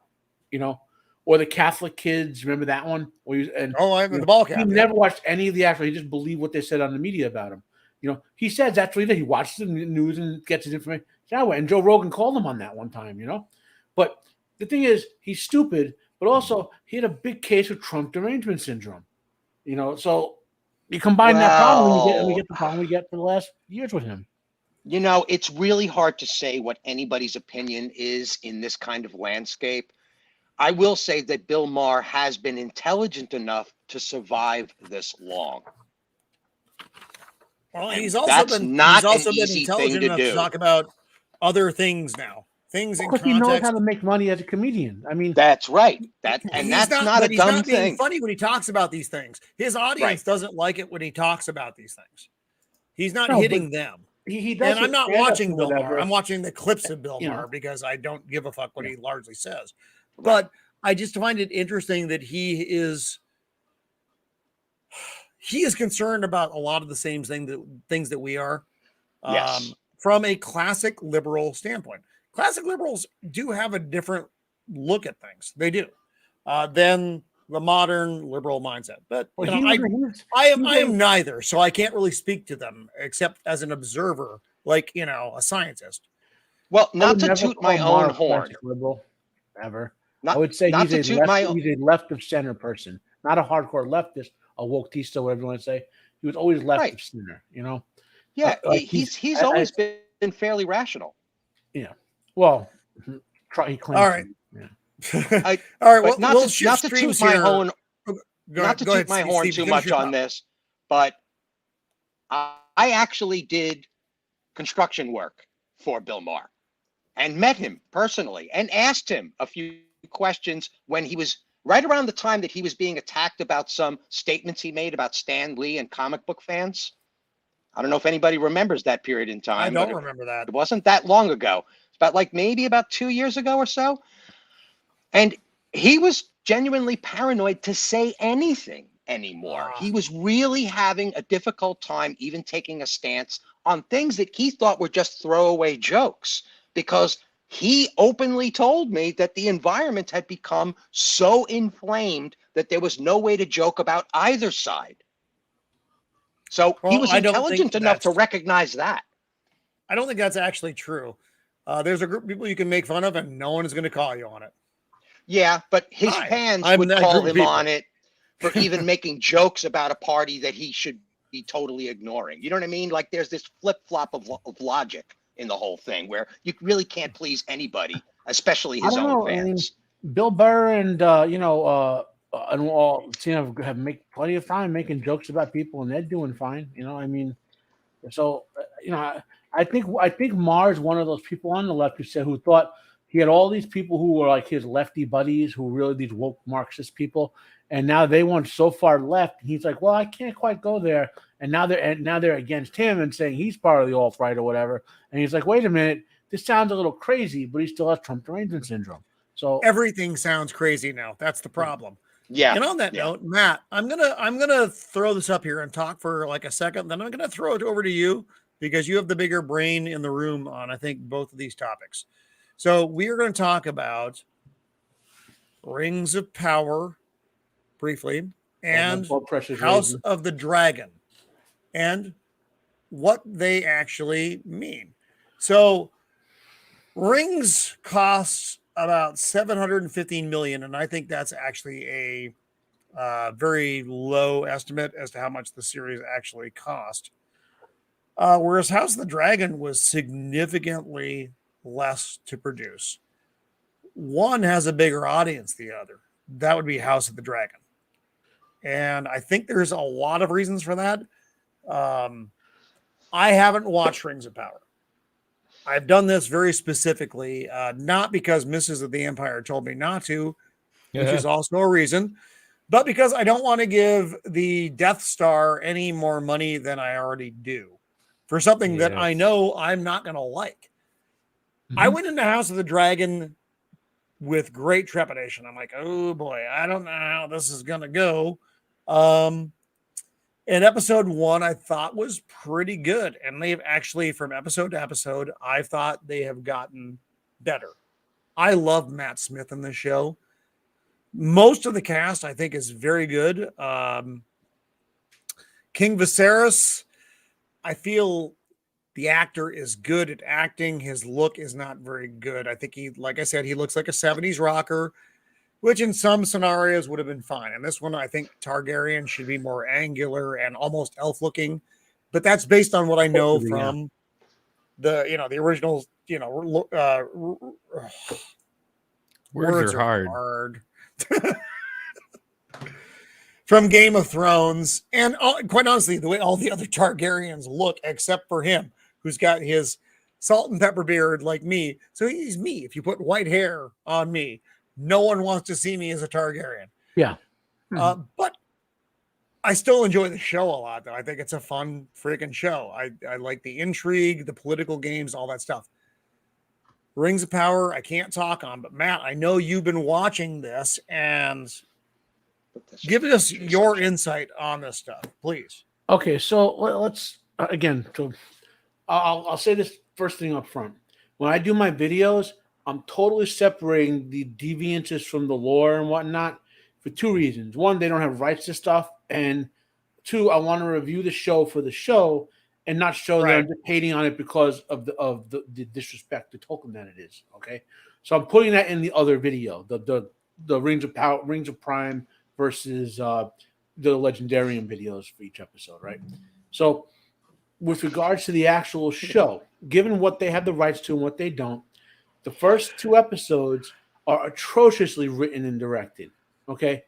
or the Catholic kids. Remember that one? The ball cap. He never watched any of the actual. He just believed what they said on the media about him. He says that's what he did. He watches the news and gets his information that way. And Joe Rogan called him on that one time, But the thing is, he's stupid, but also he had a big case of Trump derangement syndrome. So you combine that problem and we get the problem we get for the last years with him. It's really hard to say what anybody's opinion is in this kind of landscape. I will say that Bill Maher has been intelligent enough to survive this long. Well, And he's also that's been not he's also an been easy intelligent thing to enough to do. talk about other things now. Things in Because he knows context. how to make money as a comedian. I mean, That's right. He's That's but not a he's dumb not being thing. funny when he talks about these things. His audience doesn't like it when he talks about these things. He's not hitting them. he does. And I'm not stand-up watching or Bill whatever. Maher. I'm watching the clips of Bill You know. Maher because I don't give a fuck what he largely says. But I just find it interesting that he is concerned about a lot of the same things that we are. Yes. From a classic liberal standpoint. Classic liberals do have a different look at things. They do. Than the modern liberal mindset. But Well, I am neither, so I can't really speak to them except as an observer, like a scientist. Well, I not would to never toot my call Maher own a horn. classic liberal, ever. Not, I would say not to he's toot a my left of center person, not a hardcore leftist, a wokeista, whatever you want to say. He was always left of center, Yeah, like he's always been fairly rational. Yeah. Well, he claims. All right. I, All right. but Well, not to toot my horn, not to toot my horn too much on this, but I actually did construction work for Bill Maher and met him personally and asked him a few questions when he was right around the time that he was being attacked about some statements he made about Stan Lee and comic book fans. I don't know if anybody remembers that period in time. I don't remember that. It wasn't that long ago. It's about maybe about 2 years ago or so. And he was genuinely paranoid to say anything anymore. He was really having a difficult time even taking a stance on things that he thought were just throwaway jokes, because he openly told me that the environment had become so inflamed that there was no way to joke about either side. So he was intelligent enough to recognize that. I don't think that's actually true. There's a group of people you can make fun of and no one is going to call you on it. Yeah, but his fans would call him on it for even making jokes about a party that he should be totally ignoring. You know what I mean? Like there's this flip-flop of logic in the whole thing where you really can't please anybody, especially his own fans. I mean, Bill Burr and and all have make plenty of time making jokes about people, and they're doing fine. You know, I mean, so I think Mars, one of those people on the left who thought he had all these people who were like his lefty buddies, who were really these woke Marxist people, and now they went so far left. He's like, well, I can't quite go there, and now they're against him and saying he's part of the alt right or whatever. And he's like, wait a minute, this sounds a little crazy, but he still has Trump derangement syndrome. So everything sounds crazy now. That's the problem. Yeah. And on that note, Matt, I'm gonna throw this up here and talk for like a second. Then I'm gonna throw it over to you because you have the bigger brain in the room on, I think, both of these topics. So we are going to talk about Rings of Power briefly and House of the Dragon and what they actually mean. So Rings costs about $715 million, and I think that's actually a very low estimate as to how much the series actually cost. Whereas House of the Dragon was significantly less to produce. One has a bigger audience than the other. That would be House of the Dragon. And I think there's a lot of reasons for that. I haven't watched Rings of Power. I've done this very specifically, not because Mrs. of the Empire told me not to, which is also a reason, but because I don't want to give the Death Star any more money than I already do for something that I know I'm not going to like. Mm-hmm. I went into House of the Dragon with great trepidation. I'm like, oh boy, I don't know how this is going to go. And episode 1, I thought was pretty good. And they've actually, from episode to episode, I thought they have gotten better. I love Matt Smith in this show. Most of the cast, I think, is very good. King Viserys, I feel the actor is good at acting. His look is not very good. I think like I said, he looks like a 70s rocker, which in some scenarios would have been fine. And this one, I think Targaryen should be more angular and almost elf looking, but that's based on what I know from the original, words are hard. From Game of Thrones. And quite honestly, the way all the other Targaryens look, except for him, who's got his salt and pepper beard like me. So he's me. If you put white hair on me, no one wants to see me as a Targaryen. Yeah. But I still enjoy the show a lot, though. I think it's a fun freaking show. I like the intrigue, the political games, all that stuff. Rings of Power, I can't talk on, but Matt, I know you've been watching this, and give us your insight on this stuff, please. Okay, so let's again. So I'll say this first thing up front. When I do my videos, I'm totally separating the deviances from the lore and whatnot for two reasons. One, they don't have rights to stuff, and two, I want to review the show for the show and not show that I'm just hating on it because of the disrespect to Tolkien that it is. Okay, so I'm putting that in the other video, the Rings of Power, Rings of Prime versus the Legendarium videos for each episode, right? So with regards to the actual show, given what they have the rights to and what they don't, the first 2 episodes are atrociously written and directed. Okay.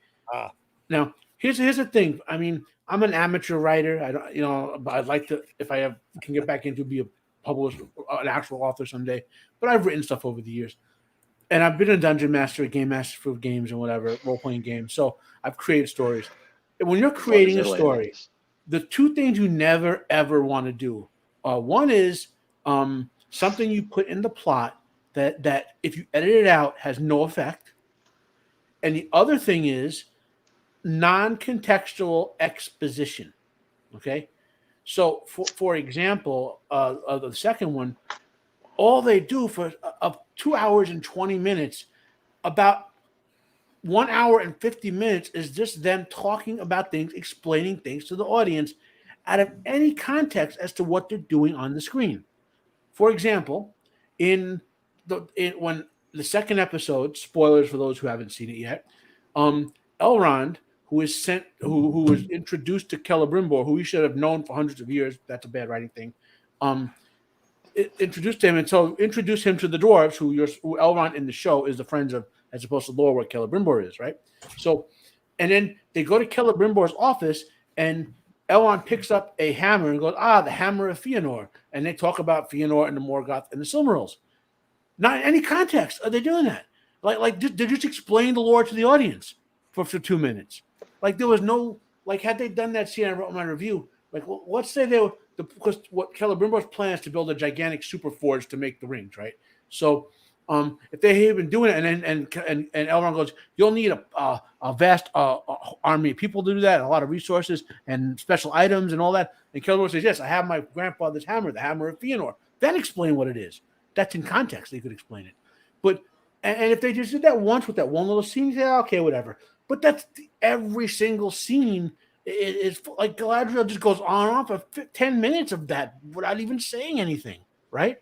Now here's the thing. I mean, I'm an amateur writer. I don't, but I'd like to, if I can get back into be a published, an actual author someday. But I've written stuff over the years. and I've been a dungeon master, a game master for games and whatever, role-playing games. So I've created stories. And when you're creating a story, the two things you never, ever want to do, one is something you put in the plot that if you edit it out has no effect. And the other thing is non-contextual exposition, okay? So, for example, the second one, all they do for 2 hours and 20 minutes, about 1 hour and 50 minutes is just them talking about things, explaining things to the audience out of any context as to what they're doing on the screen. For example, when the second episode, spoilers for those who haven't seen it yet, Elrond, who was introduced to Celebrimbor, who he should have known for hundreds of years, that's a bad writing thing, introduced him, and so introduced him to the dwarves, who Elrond in the show is the friends of, as opposed to lore where Celebrimbor is, right? So, and then they go to Celebrimbor's office, and Elrond picks up a hammer and goes, the hammer of Fëanor, and they talk about Fëanor and the Morgoth and the Silmarils. Not in any context are they doing that. Like they just explain the lore to the audience for 2 minutes. Like there was no, like had they done that scene, I wrote in my review, like let's say because what Celebrimbor's plan is to build a gigantic super forge to make the rings, right? So if they had been doing it, and Elrond goes, you'll need a vast army of people to do that, a lot of resources and special items and all that. And Celebrimbor says, yes, I have my grandfather's hammer, the hammer of Fëanor. Then explain what it is. That's in context. They could explain it. But and if they just did that once with that one little scene, yeah, okay, whatever. But that's every single scene. Is like Galadriel just goes on and on for 10 minutes of that without even saying anything, right?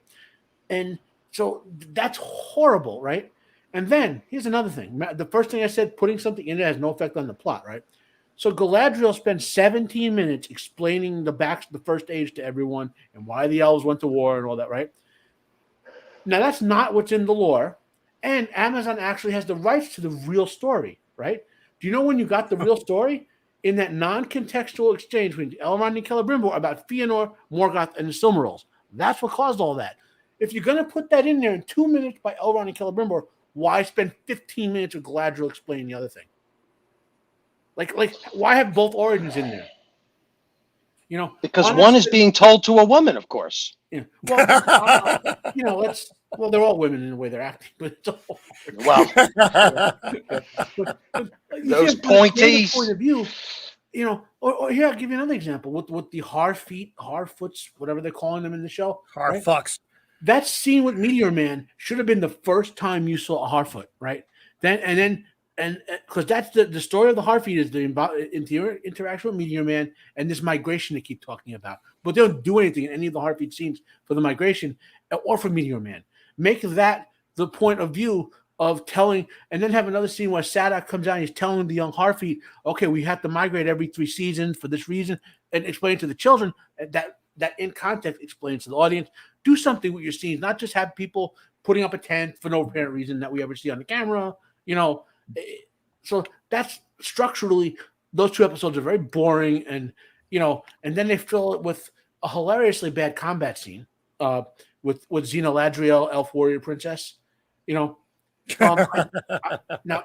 And so that's horrible, right? And then here's another thing. The first thing I said, putting something in it has no effect on the plot, right? So Galadriel spent 17 minutes explaining the first age to everyone and why the elves went to war and all that, right? Now that's not what's in the lore, and Amazon actually has the rights to the real story, right? Do you know when you got the real story? In that non-contextual exchange between Elrond and Celebrimbor about Fëanor, Morgoth, and the Silmarils. That's what caused all that. If you're going to put that in there in 2 minutes by Elrond and Celebrimbor, why spend 15 minutes with Galadriel explaining the other thing? Like, why have both origins in there? You know, because honestly, one is being told to a woman, of course. Yeah. Well, well, they're all women in the way they're acting, but it's all well. Those pointies. Point of view, or here I'll give you another example with the Harfoots, whatever they're calling them in the show. Harfucks. Right? That scene with Meteor Man should have been the first time you saw a Harfoot, right? Then because that's the story of the Harfeet is the interaction with Meteor Man and this migration they keep talking about. But they don't do anything in any of the Harfeet scenes for the migration or for Meteor Man. Make that the point of view of telling, and then have another scene where Sadak comes out and he's telling the young Harfeet, okay, we have to migrate every 3 seasons for this reason, and explain to the children that in context explains to the audience. Do something with your scenes, not just have people putting up a tent for no apparent reason that we ever see on the camera, So that's structurally, those 2 episodes are very boring, and then they fill it with a hilariously bad combat scene with Xena Ladriel, Elf Warrior Princess. Now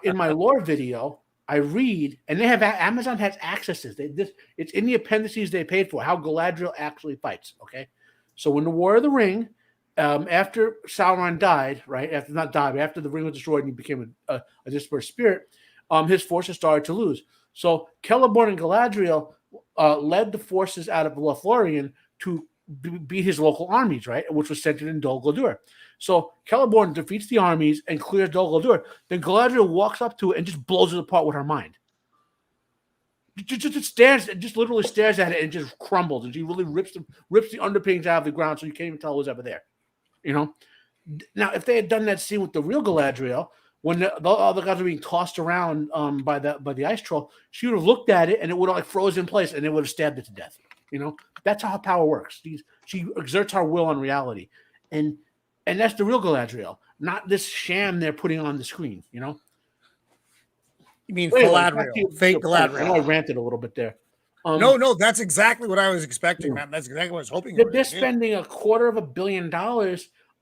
in my lore video, I read, and they have Amazon has access to this. It's in the appendices they paid for, how Galadriel actually fights. Okay, so in the War of the Ring, after Sauron died, right? After the ring was destroyed and he became a dispersed spirit, his forces started to lose. So Celeborn and Galadriel led the forces out of Lothlorien to beat his local armies, right? Which was centered in Dol Guldur. So Celeborn defeats the armies and clears Dol Guldur. Then Galadriel walks up to it and just blows it apart with her mind. Just literally stares at it and just crumbles. And she really rips the underpinnings out of the ground, so you can't even tell it was ever there. Now, if they had done that scene with the real Galadriel, when the other guys were being tossed around by the ice troll, she would have looked at it and it would have froze in place and it would have stabbed it to death. That's how power works. She exerts her will on reality, and that's the real Galadriel, not this sham they're putting on the screen. You mean Galadriel? Fake Galadriel. I know I ranted a little bit there. No, that's exactly what I was expecting, man. That's exactly what I was hoping. They're spending $250 million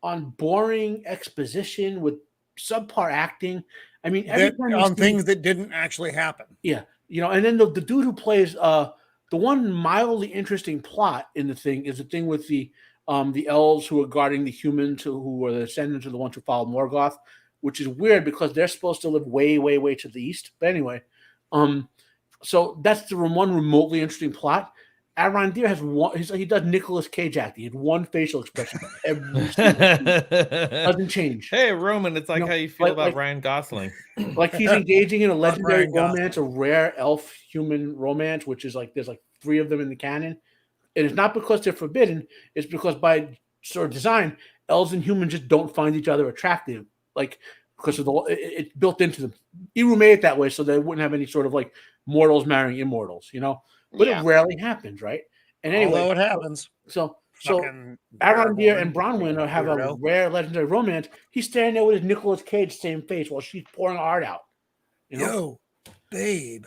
on boring exposition with subpar acting. I mean, every time on things that didn't actually happen. Yeah, and then the dude who plays the one mildly interesting plot in the thing is the thing with the elves who are guarding the humans who are the descendants of the ones who followed Morgoth, which is weird because they're supposed to live way, way, way to the east. But anyway, so that's the one remotely interesting plot. Arondir has one. He does Nicolas Cage acting. He had one facial expression every single doesn't change. Hey, Roman, it's like how you feel about Ryan Gosling. Like he's engaging in a legendary romance, a rare elf-human romance, which is like there's like 3 of them in the canon. And it's not because they're forbidden. It's because by sort of design, elves and humans just don't find each other attractive. Like because of it's built into them. Eru made it that way so they wouldn't have any sort of like mortals marrying immortals, But it rarely happens, right? And anyway, although it happens. So Arondir and Bronwyn have a rare legendary romance. He's standing there with his Nicolas Cage same face while she's pouring her heart out. Yo, babe.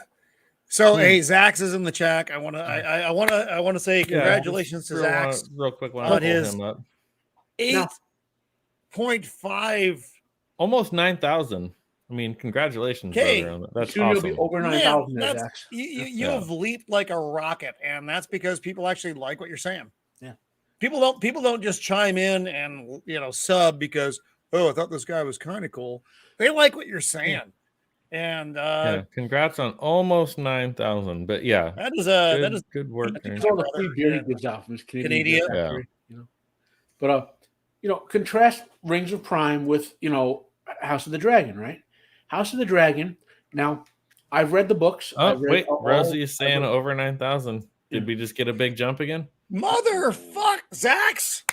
So hey, Zax is in the chat. I want to say congratulations to Zax. Real quick, on his 8.5, almost 9,000. I mean, congratulations, brother. That's soon awesome. You'll be over 9,000. You have leaped like a rocket, and that's because people actually like what you're saying. Yeah, people don't just chime in and sub because I thought this guy was kind of cool. They like what you're saying, and congrats on almost 9,000. But that is good work. It's all the free beer he gives out from his Canadian factory, But contrast Rings of Prime with House of the Dragon, right? House of the Dragon. Now, I've read the books. Oh, wait. Rosie is saying over 9,000. Did we just get a big jump again? Motherfuck, Zax.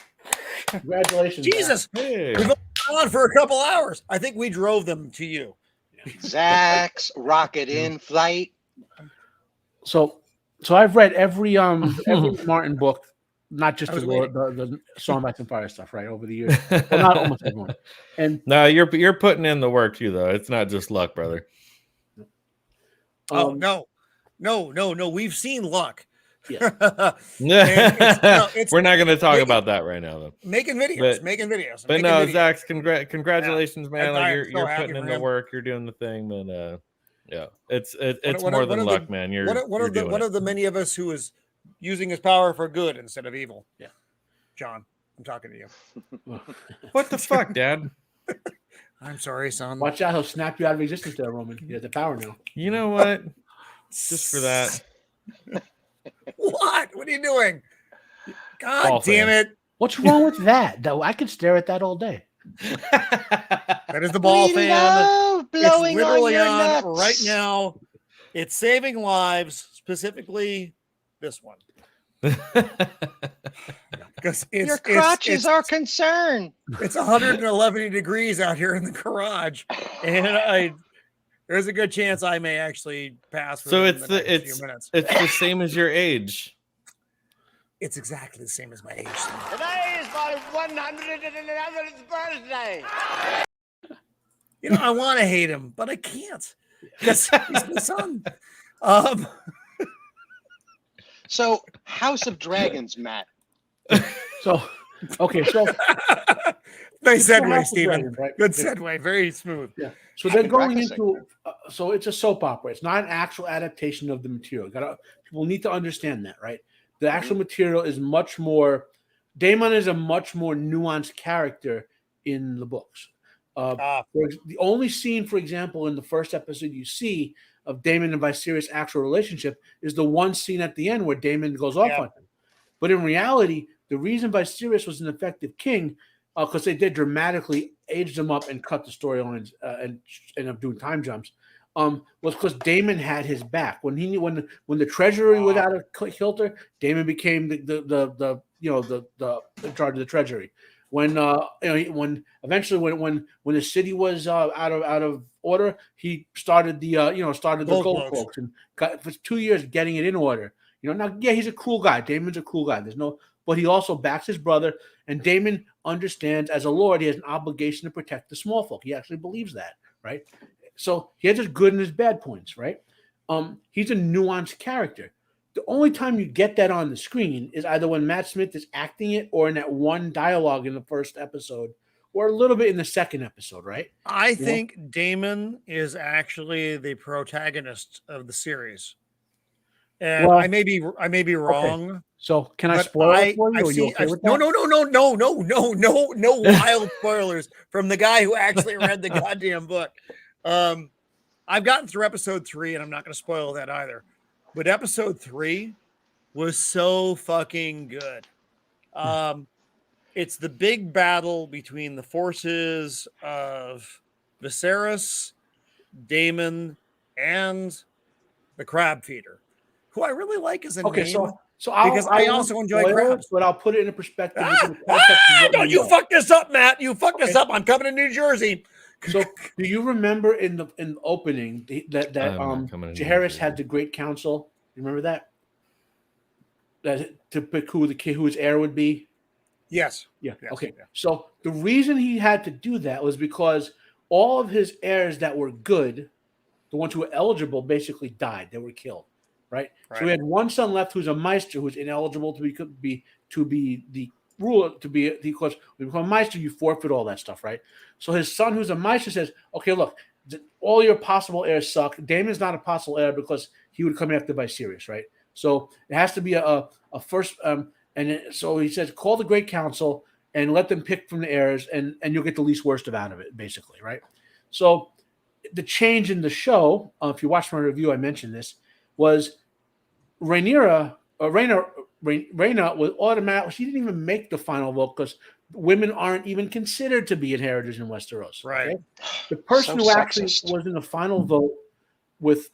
Congratulations. Jesus. Hey. We've been on for a couple hours. I think we drove them to you. Zax, rocket in flight. So I've read every Martin book, not just the Song of Ice and Fire stuff, right? Over the years. Well, not almost everyone. And no, you're putting in the work too, though. It's not just luck, brother. No. We've seen luck. Yeah. We're not going to talk about that right now, though. Making videos. But no, Zax, congratulations, man. Like you're putting in the work, you're doing the thing, but it's more than luck, man. One of the many of us who is using his power for good instead of evil. Yeah. John, I'm talking to you. What the fuck, Dad? I'm sorry, son. Watch out, he'll snap you out of existence there, Roman. You have the power now. You know what? Just for that. What? What are you doing? God damn it. What's wrong with that? Though I could stare at that all day. That is the ball fan. Blowing it's literally on on nuts. right now. It's saving lives, specifically this one. Because your crotch is our concern. It's 111 degrees out here in the garage, and there's a good chance I may actually pass. So it's the same as your age. It's exactly the same as my age. Today is my 111th birthday. I want to hate him, but I can't because he's my son. So, House of Dragons, Matt. So nice segue, Stephen. Dragons, right? Good segue, very smooth. Yeah. So they're going into. So it's a soap opera. It's not an actual adaptation of the material. People need to understand that, right? The actual material is much more. Daemon is a much more nuanced character in the books. The only scene, for example, in the first episode you see of Daemon and Viserys' actual relationship is the one scene at the end where Daemon goes off on him. But in reality, the reason Viserys was an effective king, because they did dramatically age them up and cut the storylines and end up doing time jumps, was because Daemon had his back. When the treasury was out of kilter, Daemon became the in charge of the treasury. When the city was out of order, he started the gold cloaks and got for 2 years getting it in order. He's a cool guy. Daemon's a cool guy. But he also backs his brother, and Daemon understands as a lord he has an obligation to protect the small folk. He actually believes that, right? So he has his good and his bad points, right? He's a nuanced character. The only time you get that on the screen is either when Matt Smith is acting it or in that one dialogue in the first episode or a little bit in the second episode, right? I think Damon is actually the protagonist of the series. And Well, I may be wrong. So can I But spoil it for you? I've Are you seen, okay with that? no wild spoilers from the guy who actually read the goddamn book. I've gotten through episode 3, and I'm not going to spoil that either. But episode 3 was so fucking good. It's the big battle between the forces of Viserys, Daemon, and the Crab Feeder, who I really like as a name. So I also enjoy crabs. but I'll put it in a perspective. Don't you fuck this up, Matt? You fuck this up. I'm coming to New Jersey. So, do you remember in the opening that Jaehaerys had the Great Council? You remember that? That to pick who his heir would be. Yes. Yeah. Yes. Okay. Yeah. So the reason he had to do that was because all of his heirs that were good, the ones who were eligible, basically died. They were killed. Right. So we had one son left who's a Meister who's ineligible to be the ruler, because when you become a Meister, you forfeit all that stuff, right? So his son who's a Meister says, okay, look, all your possible heirs suck. Damon's not a possible heir because he would come after Viserys, right? So it has to be a first so he says, call the Great Council and let them pick from the heirs, and you'll get the least worst out of it, basically, right? So the change in the show, if you watch my review, I mentioned this, was Rhaenyra was automatic. She didn't even make the final vote because women aren't even considered to be inheritors in Westeros. Right. Okay? The person who actually was in the final vote with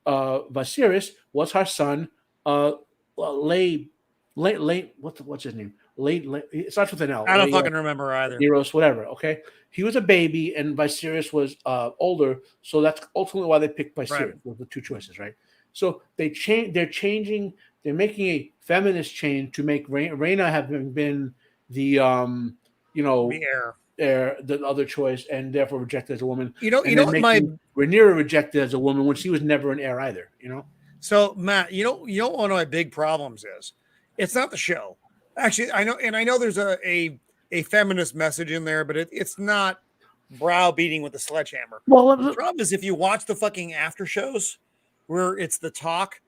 Viserys was her son, what's his name? It starts with an L. I don't fucking remember either. Eros, whatever. Okay, he was a baby, and Viserys was older, so that's ultimately why they picked Viserys with the two choices, right? So they're making a feminist change to make Rhaena having been the heir, the other choice, and therefore rejected as a woman. Rhaenyra rejected as a woman when she was never an heir either. So Matt, one of my big problems is it's not the show. Actually, I know there's a feminist message in there, but it's not browbeating with the sledgehammer. Well, the problem is if you watch the fucking after shows where it's the talk,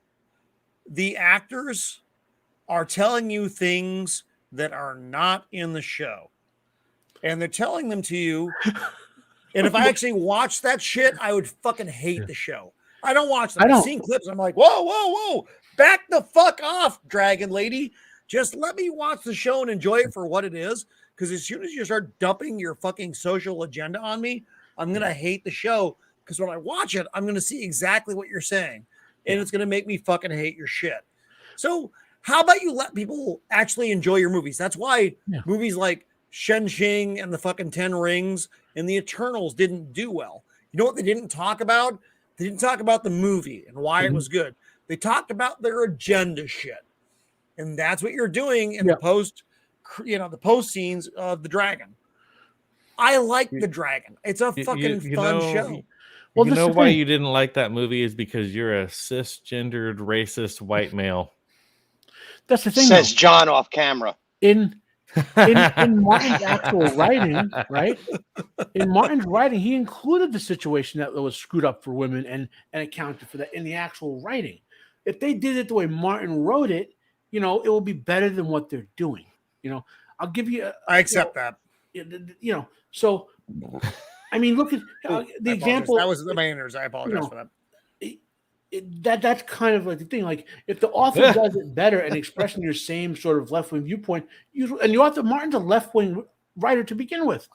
the actors are telling you things that are not in the show, and they're telling them to you. And if I actually watched that shit, I would fucking hate the show. I don't watch them. I've seen clips. I'm like, whoa, back the fuck off, Dragon Lady. Just let me watch the show and enjoy it for what it is. Because as soon as you start dumping your fucking social agenda on me, I'm going to hate the show. Because when I watch it, I'm going to see exactly what you're saying. And it's going to make me fucking hate your shit. So how about you let people actually enjoy your movies? That's why movies like Shang-Chi and the fucking 10 Rings and the Eternals didn't do well. You know what they didn't talk about? They didn't talk about the movie and why it was good. They talked about their agenda shit. And that's what you're doing in the post scenes of the dragon. I like the dragon. It's a fucking fun show. Well, you know why you didn't like that movie is because you're a cisgendered, racist white male. That's the thing. Says John off camera. In Martin's actual writing, right? In Martin's writing, he included the situation that was screwed up for women and accounted for that in the actual writing. If they did it the way Martin wrote it, it will be better than what they're doing. I'll give you. I accept that. So I mean, look at the example. That was the manners. I apologize for that. That's kind of like the thing. Like if the author does it better and expressing your same sort of left-wing viewpoint, and the author Martin's a left-wing writer to begin with,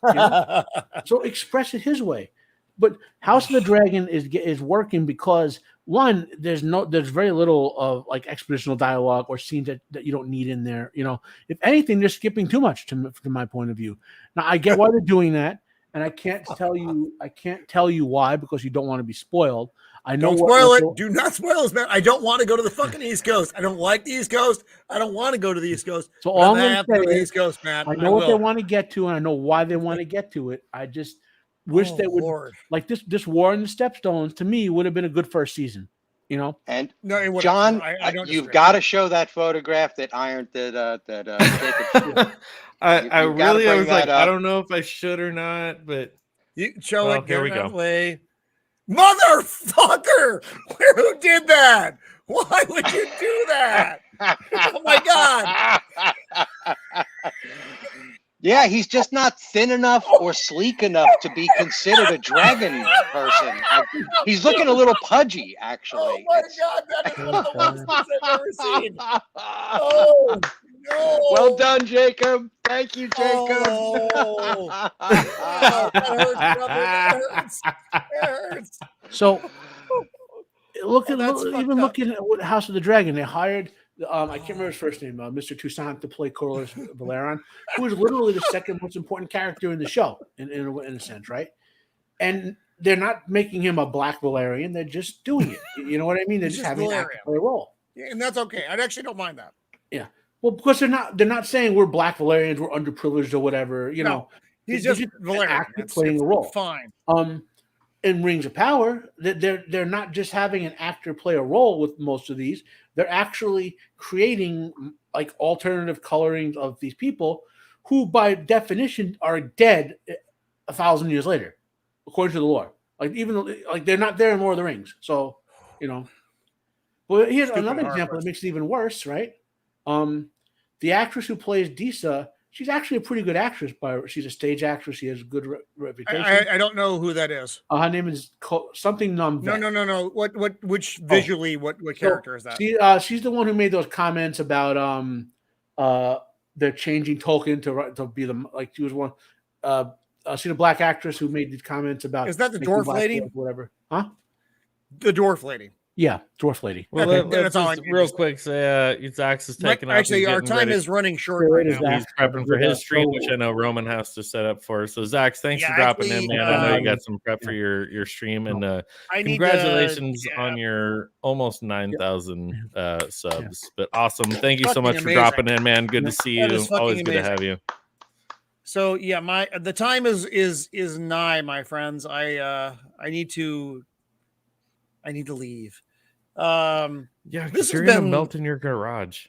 so express it his way. But House of the Dragon is working because one, there's very little of like expositional dialogue or scenes that you don't need in there. If anything, they're skipping too much from my point of view. Now I get why they're doing that, and I can't tell you why because you don't want to be spoiled. I know. Don't spoil it. Do not spoil us, man. I don't want to go to the fucking East Coast. I don't like the East Coast. I don't want to go to the East Coast. So all I'm going to say is the East Coast, man. I know what they want to get to, and I know why they want to get to it. I just wish they would like this War in the Stepstones. To me, would have been a good first season. And no, John, you've got to show that photograph that Jacob. I You gotta really bring was like, that up. I don't know if I should or not, but You show well, it, here get we it out of go. the way. Motherfucker! Who did that? Why would you do that? Oh my God. Yeah, he's just not thin enough or sleek enough to be considered a dragon person. He's looking a little pudgy, Oh actually. my It's- God, that is one of the worst things I've ever seen. Oh no. Well done, Jacob. Thank you, Jacob. Oh, oh, that hurts, brother. That hurts. That hurts. So look Oh, at that's fucked even up. looking at what House of the Dragon. They hired I can't remember his first name, Mr. Toussaint, to play Corlys Valeron, who is literally the second most important character in the show, in a sense, right? And they're not making him a black Valerian; they're just doing it. You know what I mean? They're He's just just having an actor Valerian. play a role. Yeah, and that's okay. I actually don't mind that. Yeah. Well, because they're not saying we're black Valerians, we're underprivileged or whatever. You No, know, he's they're just an Valerian. actor It's playing a role. Fine. In Rings of Power, they're not just having an actor play a role with most of these. They're actually creating like alternative colorings of these people who, by definition, are dead 1,000 years later, according to the lore. Like they're not there in Lord of the Rings. So, you know. Well, here's Stupid another hard example work. that makes it even worse, right? The actress who plays Disa, she's actually a pretty good actress. She's a stage actress. She has a good reputation. I don't know who that is. Her name is something No. Which visually, what character is that? She's the one who made those comments about they're changing Tolkien to be the like she was one. She's a black actress who made these comments about. Is that the making dwarf black lady? folk, whatever? Huh? The dwarf lady. Yeah, dwarf lady. Well, Okay, let's that's all I just need real to say. quick say Zax is taking off. Actually, He's our getting time ready. is running short Yeah, right it is now. He's prepping for his stream, which I know Roman has to set up for. So, Zax, thanks Yeah, for dropping actually, in, man. I know you got some prep for your stream, and I need congratulations to, on your almost 9,000 subs. But awesome, thank you so Fucking much for amazing. dropping in, man. Good to see That you. is fucking Always good to amazing. have you. So yeah, the time is nigh, my friends. I need to leave. Yeah, this you're has gonna been melt in your garage.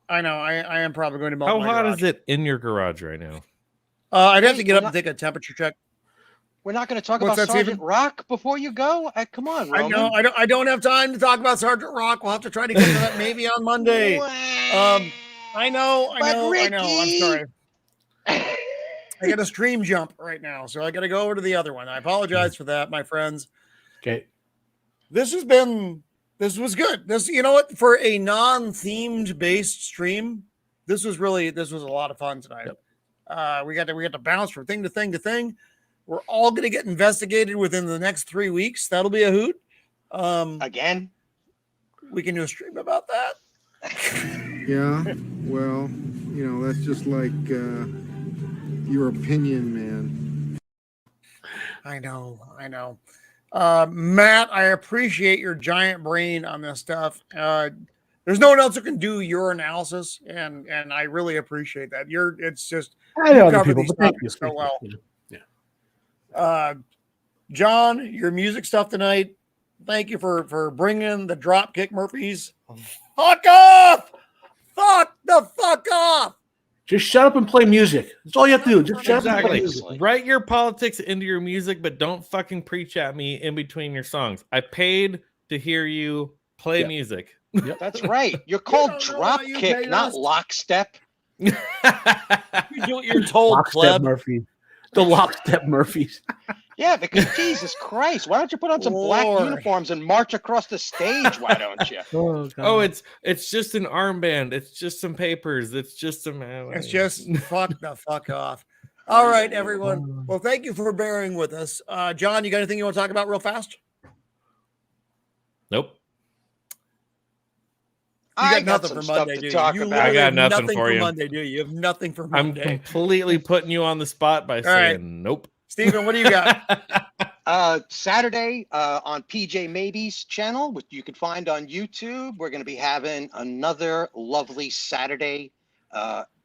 I know. I am probably going to melt. How my hot garage. is it in your garage right now? I'd have to get We're up not- and take a temperature check. We're not going to talk What's about that, Sergeant Stephen? Rock before you go? Come on, I Roman. know. I don't have time to talk about Sergeant Rock. We'll have to try to get to that maybe on Monday. I know. I'm sorry. I got a stream jump right now, so I got to go over to the other one. I apologize for that, my friends. Okay. This was good. You know what? For a non-themed based stream, this was a lot of fun tonight. We got to bounce from thing to thing to thing. We're all going to get investigated within the next 3 weeks. That'll be a hoot. Again? We can do a stream about that. Yeah, well, that's just like your opinion, man. I know. Matt, I appreciate your giant brain on this stuff. There's no one else who can do your analysis, and I really appreciate that. It's just I know other cover people, these but thank you topics so well. Yeah. John, your music stuff tonight. Thank you for bringing the Dropkick Murphys. Fuck off! Fuck the fuck off! Just shut up and play music. That's all you have to do. Just shut up and play Exactly. music. Write your politics into your music, but don't fucking preach at me in between your songs. I paid to hear you play music. That's right. You're called don't know how you Dropkick, paid not us. Lockstep. You do what you're told, Lockstep pleb. Murphy. The Lockstep Murphys. Yeah, because Jesus Christ, why don't you put on some black Lord. uniforms and march across the stage? Why don't you? Oh, Oh, it's just an armband. It's just some papers. It's just some. It's just fuck the fuck off. All right, everyone. Well, thank you for bearing with us. John, you got anything you want to talk about real fast? Nope. You I got got nothing some for stuff Monday, to do you? talk You about. I literally got have nothing nothing for you. Monday, do you? You have nothing for I'm Monday. completely putting you on the spot by saying right. nope. Stephen, what do you got? Saturday on PJ Maybe's channel, which you can find on YouTube, we're going to be having another lovely Saturday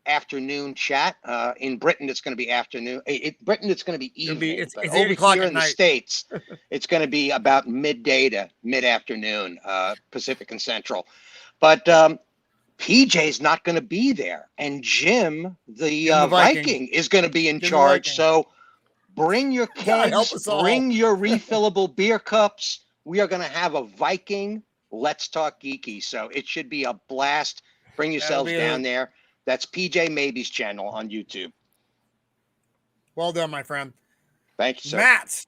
afternoon chat. In Britain, it's going to be afternoon. Britain, it's going to be evening. It's but 8 over o'clock here at in the night. States, it's going to be about midday to mid-afternoon, Pacific and Central. But PJ's not going to be there, and Jim, the Jim the Viking, is going to be in charge. So bring your God help kegs, us all. bring your refillable beer cups. We are going to have a Viking Let's Talk Geeky. So it should be a blast. Bring yourselves down there. That's PJ Maybe's channel on YouTube. Well done, my friend. Thank you, sir. Matt.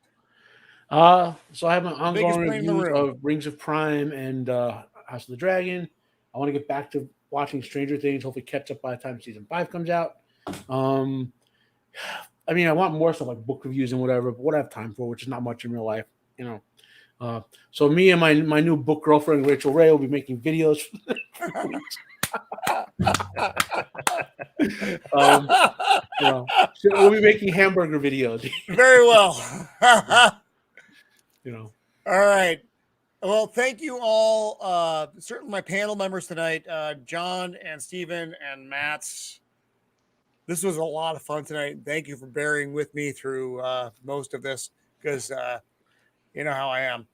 So I have an Biggest ongoing brain in the reviews room. of Rings of Prime and House of the Dragon. I want to get back to watching Stranger Things. Hopefully, catch up by the time season 5 comes out. I mean, I want more stuff like book reviews and whatever, but what I have time for, which is not much in real life, you know. So me and my new book girlfriend Rachel Ray will be making videos. You know, so we'll be making hamburger videos. Very well. You know. All right. Well, thank you all. Certainly my panel members tonight, John and Steven and Matt. This was a lot of fun tonight. Thank you for bearing with me through most of this because you know how I am.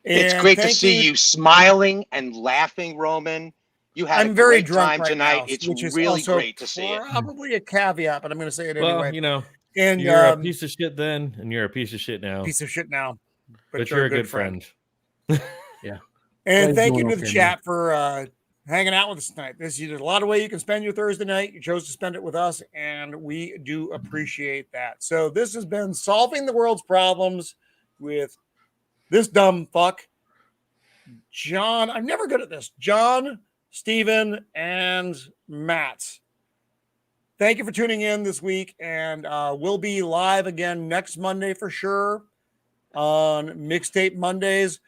It's And great to thank see you smiling and laughing, Roman. You had I'm a very great drunk time right tonight. now, It's which is really also great to see it. probably a caveat, but I'm going to say it Well, anyway. you know, And you're a piece of shit then, and you're a piece of shit now. piece of shit now, But you're a good friend. Yeah. And Glad thank you're you to doing the okay, chat for hanging out with us tonight. There's a lot of way you can spend your Thursday night. You chose to spend it with us, and we do appreciate that. So this has been Solving the World's Problems with this dumb fuck, John. I'm never good at this. John, Steven, and Matt. Thank you for tuning in this week, and we'll be live again next Monday for sure on Mixtape Mondays.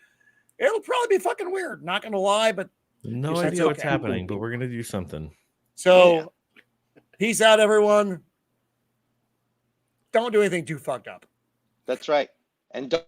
It'll probably be fucking weird, not gonna lie, but No that's idea what's okay. happening, but we're gonna do something. So peace out, everyone. Don't do anything too fucked up. That's right. And don't